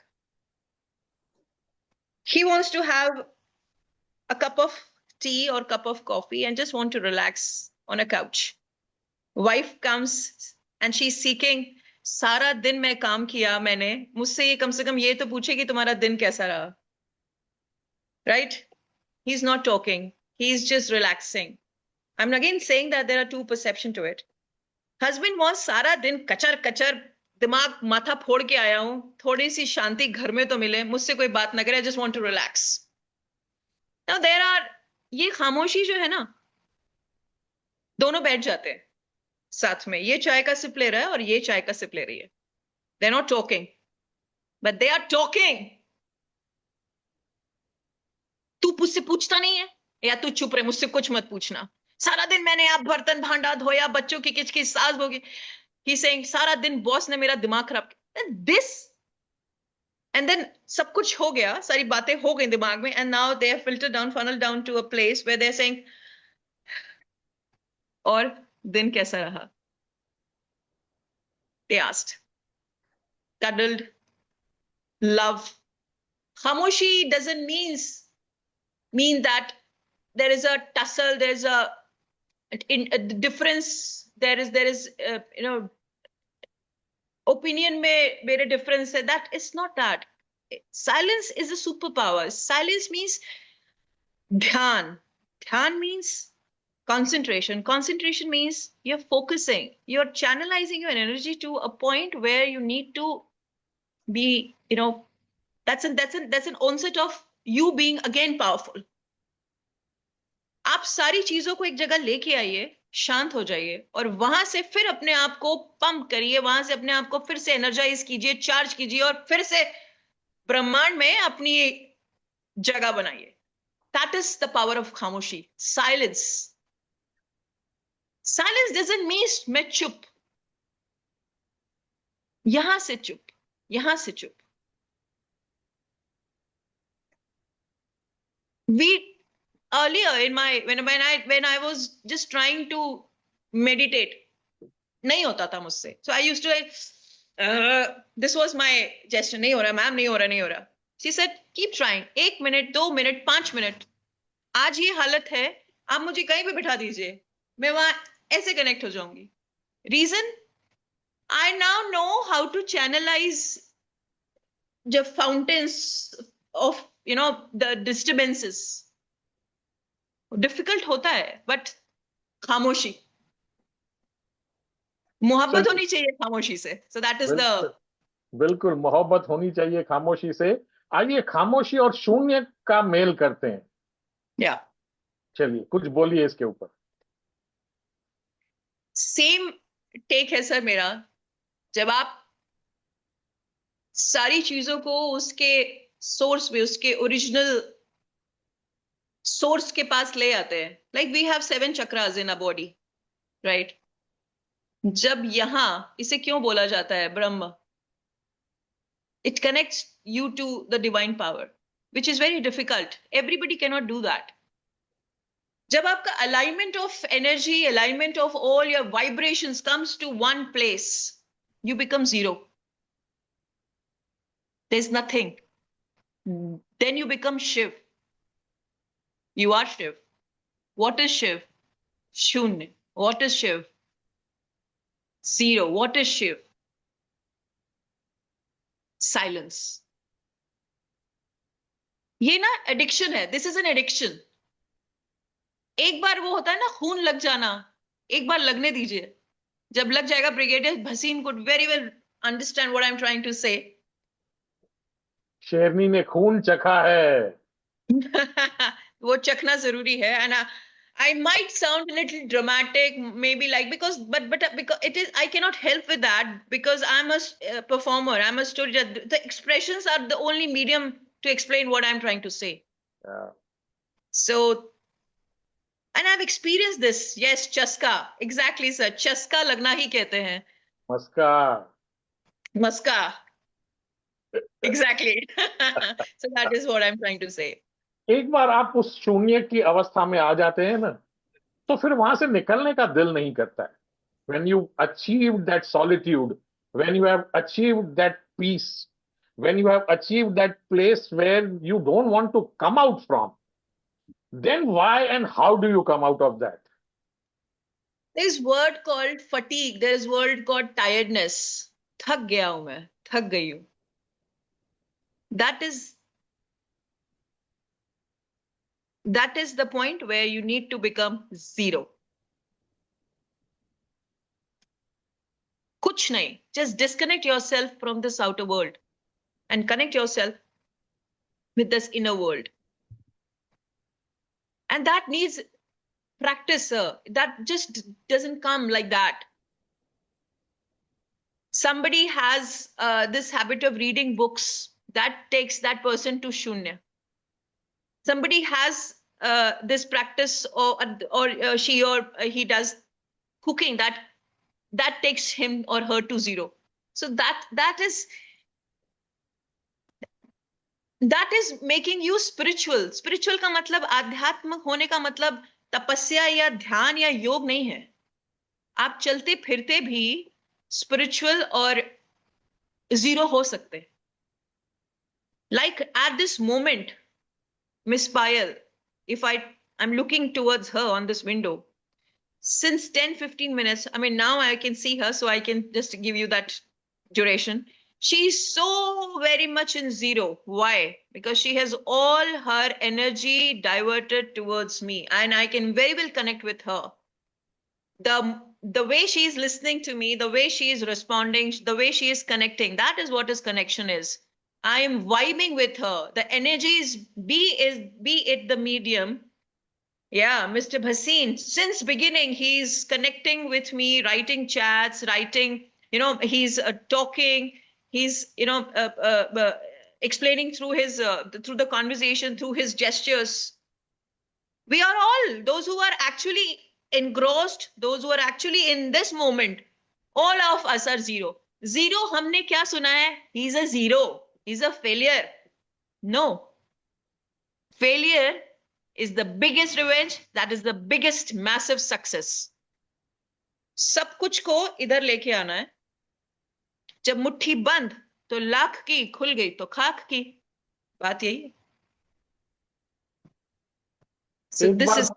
he wants to have a cup of tea or cup of coffee and just want to relax on a couch. Wife comes and she's seeking, सारा दिन मैं काम किया मैंने, मुझसे ये कम से कम ये तो पूछे कि तुम्हारा दिन कैसा रहा. Right? He's not talking. He's just relaxing. I'm again saying that there are two perceptions to it. Husband wants सारा दिन कचर कचर, दिमाग माथा फोड़ के आया हूं, थोड़ी सी शांति घर में तो मिले, मुझसे कोई बात ना करे, I just want to relax. Now there are, ये खामोशी जो है ना, दोनों बैठ जाते हैं साथ में. ये चाय का सिप ले रहा है और ये चाय का सिप ले रही है. They're not talking, but they are talking. तू मुझसे पूछता नहीं है, या तू चुप रहे, मुझसे कुछ मत पूछना. सारा दिन मैंने आप बर्तन भांडा धोया, बच्चों की किचकिच सास होगी. He's saying सारा दिन बॉस ने मेरा दिमाग खराब किया. This, and then सब कुछ हो गया, सारी बातें हो गई दिमाग में, and now they have filtered down, funneled down to a place where they're saying, और दिन कैसा रहा? They asked. Cuddled. Love. Khamoshi doesn't mean that there is a tussle, there is a difference, there is you know, opinion में मेरे difference है. That is not that. Silence is a superpower. Silence means dhyan. Dhyan means concentration. Concentration means you're focusing, you're channelizing your energy to a point where you need to be, you know, that's an onset of you being again powerful. आप सारी चीजों को एक जगह लेके आइए, शांत हो जाइए, और वहां से फिर अपने आप को पंप करिए, वहां से अपने आप को फिर से एनर्जाइज कीजिए, चार्ज कीजिए, और फिर से ब्रह्मांड में अपनी जगह बनाइए. That is the power of खामोशी. Silence. Silence doesn't mean मैं चुप, यहां से चुप, यहां से चुप. We earlier in my when I was just trying to meditate, नहीं होता था मुझसे. So I used to this was my gesture, नहीं हो रहा मैम, नहीं हो रहा, नहीं हो रहा. She said keep trying. 1 minute, 2 minute, 5 minute. आज ये हालत है, आप मुझे कहीं पे बिठा दीजिए, मैं वहां ऐसे कनेक्ट हो जाऊंगी. Reason, I now know how to channelize the fountains of the disturbances. Difficult होता है, बट खामोशी, मोहब्बत चलिए, होनी चाहिए खामोशी से. सो दैट इज द बिल्कुल बिल्कुल मोहब्बत होनी चाहिए खामोशी से. आइए खामोशी और शून्य का मेल करते हैं. या चलिए कुछ बोलिए इसके ऊपर. सेम टेक है सर मेरा. जब आप सारी चीजों को उसके सोर्स पे, उसके ओरिजिनल सोर्स के पास ले आते हैं. Like we have 7 chakras in a body, right? जब यहां, इसे क्यों बोला जाता है ब्रह्म? It connects you to the divine power, which is very difficult. Everybody cannot do that. जब आपका alignment of energy, alignment of all your vibrations comes to one place, you become zero. There's nothing. Then you become Shiv. You are Shiv. What is Shiv? Shunya. What is Shiv? Zero. What is Shiv? Silence. ये ना addiction है. This is an addiction. एक बार वो होता है ना, खून लग जाना. एक बार लगने दीजिए. जब लग जाएगा, brigadier Bhasin could very well understand what I'm trying to say. शेरनी ने खून चखा है. वो चखना जरूरी है. And I might sound a little dramatic, maybe like, because it is, I cannot help with that, because I'm a performer, I'm a storyteller. The expressions are the only medium to explain what I'm trying to say. Yeah. So, and I've experienced this. Yes, chaska. Exactly, sir. Chaska lagna hi kehte hain. Maska. Maska. Exactly. So that is what I'm trying to say. एक बार आप उस शून्य की अवस्था में आ जाते हैं ना, तो फिर वहां से निकलने का दिल नहीं करता है. When you achieve that solitude, when you have achieved that peace, when you have achieved that place where you don't want to come out from, then why and how do you come out of that? There's word called fatigue. There's word called tiredness. थक गया हूं मैं, थक गई हूं. That is the point where you need to become zero. कुछ नहीं. Just disconnect yourself from this outer world and connect yourself with this inner world. And that needs practice, sir. That just doesn't come like that. Somebody has this habit of reading books. That takes that person to shunya. Somebody has this practice, or she or he does cooking. That takes him or her to zero. So that is making you spiritual. Spiritual का मतलब, आध्यात्मिक होने का मतलब तपस्या या ध्यान या योग नहीं है. आप चलते फिरते भी स्पिरिचुअल और जीरो हो सकते. Like at this moment, Miss Payal, if I'm looking towards her on this window, since 10-15 minutes, I mean, now I can see her, so I can just give you that duration. She's so very much in zero. Why? Because she has all her energy diverted towards me, and I can very well connect with her. The way she is listening to me, the way she is responding, the way she is connecting, that is what his connection is. I am vibing with her. The energy is, be it the medium. Yeah, Mr. Bhasin, since beginning, he's connecting with me, writing chats, he's talking, he's, explaining through through the conversation, through his gestures. We are all, those who are actually engrossed, those who are actually in this moment, all of us are zero. Zero, हमने क्या सुना है? He's a zero. He's a failure. No. Failure is the biggest revenge. That is the biggest massive success. सब कुछ को इधर लेके आना है. जब मुट्ठी बंद तो लाख की, खुल गई तो खाक की. बात यही है. So this is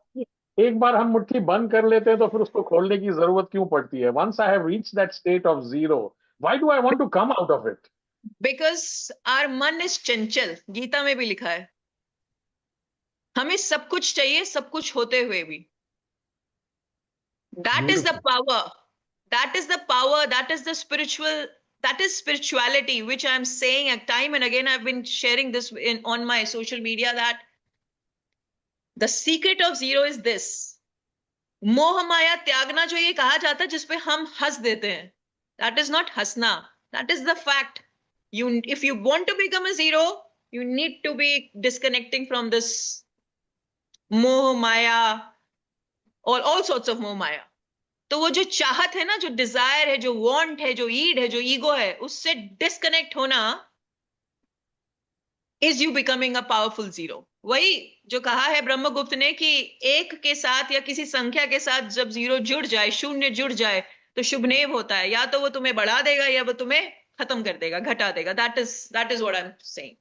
एक बार हम मुट्ठी बंद कर लेते हैं तो फिर उसको खोलने की जरूरत क्यों पड़ती है? Once I have reached that state of zero, why do I want to come out of it? Because our मन इज चंचल, गीता में भी लिखा है, हमें सब कुछ चाहिए सब कुछ होते हुए भी। That is the Beautiful. power. That is the power. That is the spiritual. That is spirituality, which I'm saying time and again. I've been sharing this on my social media that the secret of zero is this. मोह माया त्यागना जो ये कहा जाता है जिसपे हम हंस देते हैं, that is not हंसना. That is the fact. If you want to become a zero, you need to be disconnecting from this मोह माया or all sorts of मोह माया. तो वो जो चाहत है ना, जो डिजायर है, जो वांट है, जो ईड है, जो ईगो है, उससे डिस्कनेक्ट होना is you becoming a powerful zero. वही जो कहा है ब्रह्मगुप्त ने कि एक के साथ या किसी संख्या के साथ जब जीरो जुड़ जाए, शून्य जुड़ जाए, तो शुभनेव होता है. या तो वो तुम्हें बढ़ा देगा या वो तुम्हें खत्म कर देगा, घटा देगा. That is what I am saying.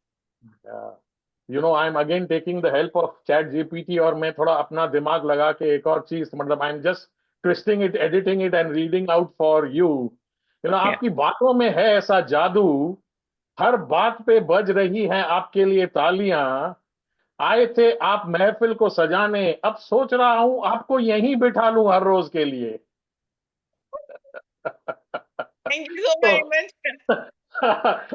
You know, I am again taking the help of chat GPT, और मैं थोड़ा अपना दिमाग लगा के एक और चीज, मतलब I am just twisting it, editing it and reading out for you. You know, आपकी बातों में है ऐसा जादू, हर बात पे बज रही हैं आपके लिए तालियां. आए थे आप महफिल को सजाने, अब सोच रहा हूं आपको यहीं बिठा लूं हर रोज के लिए. Thank you so very much.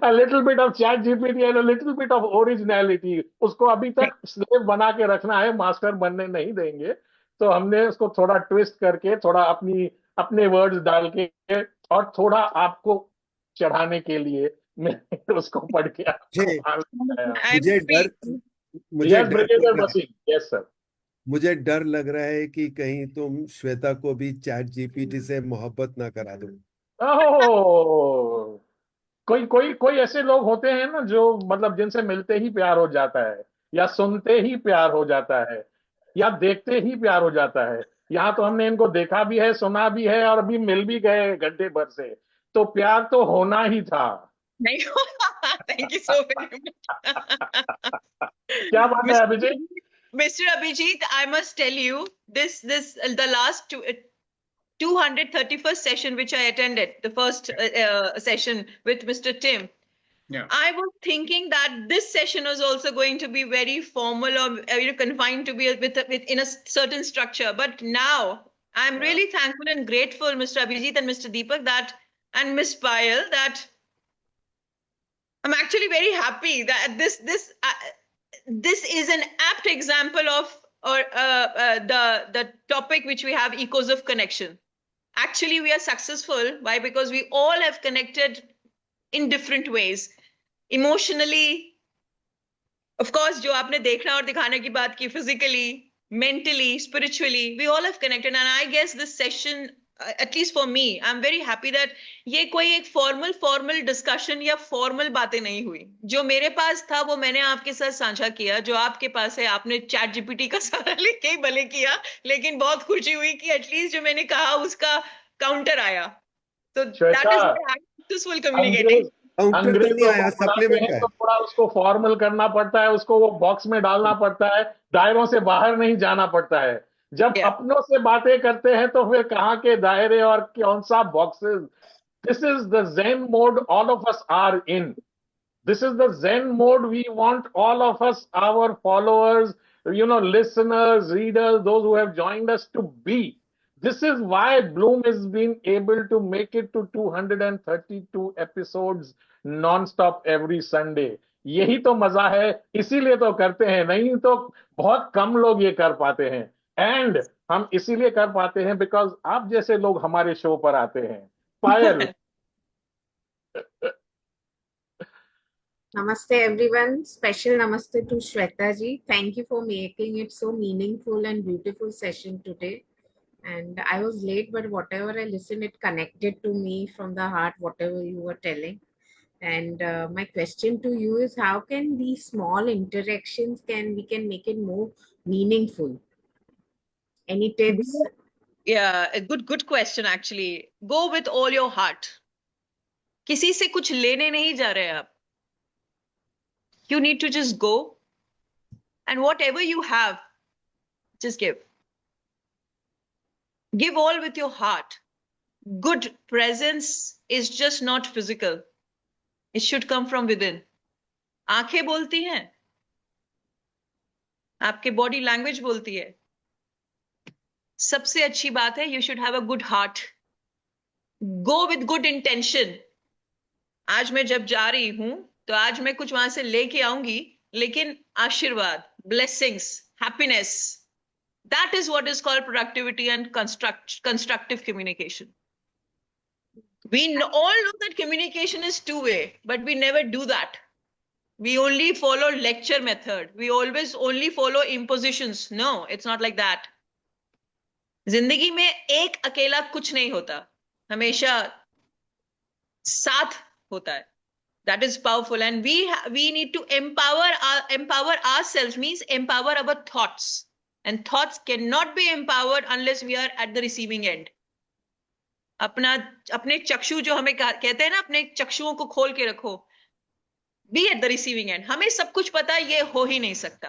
A little bit of chat GPT and a little bit of originality. उसको अभी तक स्लेव बना के रखना है, मास्टर बनने नहीं देंगे. तो हमने उसको थोड़ा ट्विस्ट करके, थोड़ा अपने वर्ड्स डाल के, और थोड़ा आपको चढ़ाने के लिए मैं उसको पढ़ के मुझे डर yes brigadier Waseem, yes sir. मुझे डर लग रहा है कि कहीं तुम श्वेता को भी चैट जीपीटी से मोहब्बत ना करा दो. ओह, कोई कोई कोई ऐसे लोग होते हैं ना, जो मतलब जिनसे मिलते ही प्यार हो जाता है, या सुनते ही प्यार हो जाता है, या देखते ही प्यार हो जाता है. यहाँ तो हमने इनको देखा भी है, सुना भी है, और अभी मिल भी गए घंटे भर से, तो प्यार तो होना ही था. नहीं. Thank you so very much. क्या बात है Abhijit? Mr. Abhijit, I must tell you, the last 231st session which I attended, the first session with Mr. Tim. Yeah. I was thinking that this session was also going to be very formal, or confined to be in a certain structure. But now I'm really thankful and grateful, Mr. Abhijit and Mr. Deepak, and Miss Payal, that I'm actually very happy that this is an apt example of the topic which we have, echoes of connection. Actually, we are successful. Why? Because we all have connected in different ways. Emotionally, of course, जो आपने देखना और दिखाने की बात की, physically, mentally, spiritually, we all have connected. And I guess this session, at least for me, I'm very happy that ये कोई एक formal discussion या formal बातें नहीं हुई. जो मेरे पास था वो मैंने आपके साथ साझा किया, जो आपके पास है आपने चैट जीपीटी का सारा लेके ही भले किया, लेकिन बहुत खुशी हुई कि एटलीस्ट जो मैंने कहा उसका काउंटर आया. तो that is successful communicating. अंग्रेज नहीं आया, सप्लीमेंट है. तो थोड़ा उसको फॉर्मल करना पड़ता है, उसको वो बॉक्स में डालना पड़ता है, दायरों से बाहर नहीं जाना पड़ता है. जब अपनों से बातें करते हैं तो फिर कहाँ के दायरे और कौन सा boxes. This is the zen mode all of us are in. This is the zen mode we want all of us, our followers, listeners, readers, those who have joined us, to be. This is why Bloom has been able to make it to 232 episodes non-stop every Sunday. यही तो मजा है, इसीलिए तो करते हैं, नहीं तो बहुत कम लोग ये कर पाते हैं. एंड हम इसीलिए कर पाते हैं बिकॉज आप जैसे लोग हमारे शो पर आते हैं. पायल. Namaste everyone. Special namaste to Shweta ji. Thank you for making it so meaningful and beautiful session today. And I was late, but whatever I listened, it connected to me from the heart, whatever you were telling. And my question to you is, how can these small interactions we can make it more meaningful? Any tips? Yeah, a good question actually. Go with all your heart. किसी से कुछ लेने नहीं जा रहे आप. You need to just go, and whatever you have, just give. Give all with your heart. Good presence is just not physical. It should come from within. आंखें बोलती हैं, आपके बॉडी लैंग्वेज बोलती है. सबसे अच्छी बात है, you should have a good heart. Go with good intention. आज मैं जब जा रही हूं तो आज मैं कुछ वहां से लेके आऊंगी, लेकिन आशीर्वाद, blessings, happiness, that is what is called productivity and constructive communication. We all know that communication is two-way, but we never do that. We only follow lecture method. We always only follow impositions. No, it's not like that. जिंदगी में एक अकेला कुछ नहीं होता, हमेशा साथ होता है. That is powerful, and we need to empower ourselves, means empower our thoughts, and thoughts cannot be empowered unless we are at the receiving end. अपने चक्षु जो हमें कहते हैं ना, अपने चक्षुओं को खोल के रखो. Be at the receiving end. हमें सब कुछ पता है, ये हो ही नहीं सकता.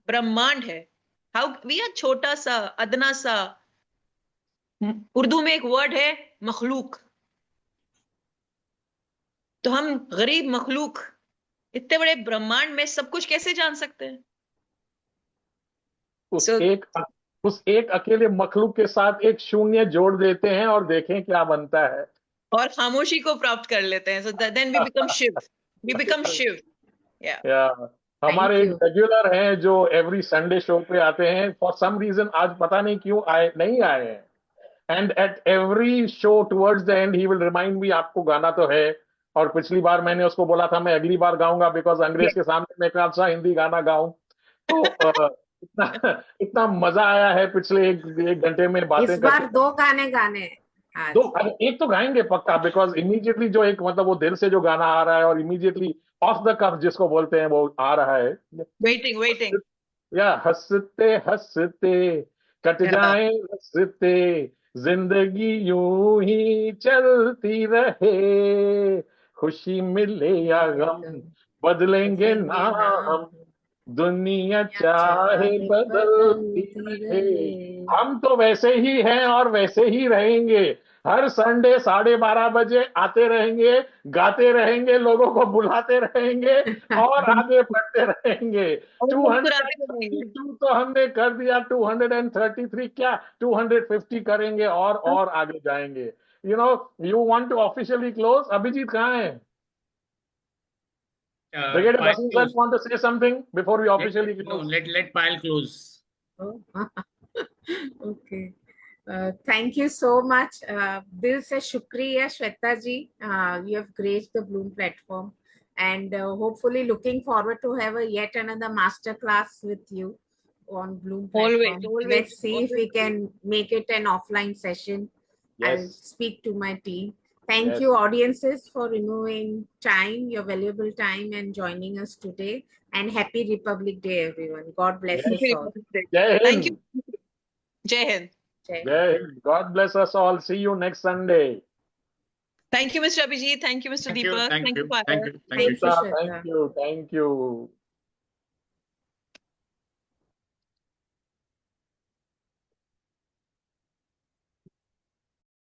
ब्रह्मांड है. How we are छोटा सा, अदना सा. उर्दू में एक वर्ड है मखलूक. तो हम गरीब मखलूक इतने बड़े ब्रह्मांड में सब कुछ कैसे जान सकते हैं? उस एक अकेले मखलूक के साथ एक शून्य जोड़ देते हैं और देखें क्या बनता है, और खामोशी को प्राप्त कर लेते हैं. So then we become Shiv. We become Shiv. Yeah. हमारे एक रेगुलर हैं जो एवरी संडे शो पे आते हैं. फॉर सम रीजन आज पता नहीं क्यों नहीं आए हैं. And at every show towards the and he will remind me, आपको गाना तो है. और पिछली बार मैंने उसको बोला था मैं अगली बार गाऊंगा, बिकॉज अंग्रेज के सामने मैं कौन सा हिंदी गाना गाऊं. तो इतना मजा आया है पिछले एक घंटे में बातें. इस बार 2 गाने गाने. एक तो गाएंगे पक्का, बिकॉज इमीडिएटली जो एक मतलब वो दिल से जो गाना आ रहा है और इमीडिएटली ऑफ द कफ जिसको बोलते हैं वो आ रहा है. वेटिंग या हंसते हंसते कट जाए हंसते, जिंदगी यूं ही चलती रहे, खुशी मिले या गम बदलेंगे ना हम, दुनिया चाहे बदलती रहे. हम तो वैसे ही हैं और वैसे ही रहेंगे. हर संडे 12:30 बजे आते रहेंगे, गाते रहेंगे, लोगों को बुलाते रहेंगे और आगे बढ़ते रहेंगे. 232 तो हमने कर दिया, 233 क्या 250 करेंगे और आगे जाएंगे. You want to officially close? Abhijit कहाँ है? Brigadier Basant want to say something before we officially close? Let Payal close. Okay. Thank you so much. Dil se shukriya, Shweta ji. You have graced the Bloom platform, and hopefully looking forward to have yet another master class with you on Bloom platform. Always. Let's see if we can make it an offline session. Yes. I'll speak to my team. Thank Yes. you, audiences, for removing time, your valuable time, and joining us today. And happy Republic Day, everyone. God bless us all. Jai Thank Hind. you. Jai Hind. Jai Hind. Jai Hind. God bless us all. See you next Sunday. Thank you, Mr. Abhijit. Thank you, Mr. Thank you, Deepak. thank you, Payal. thank you, Thank you, Shweta, Shweta. thank you.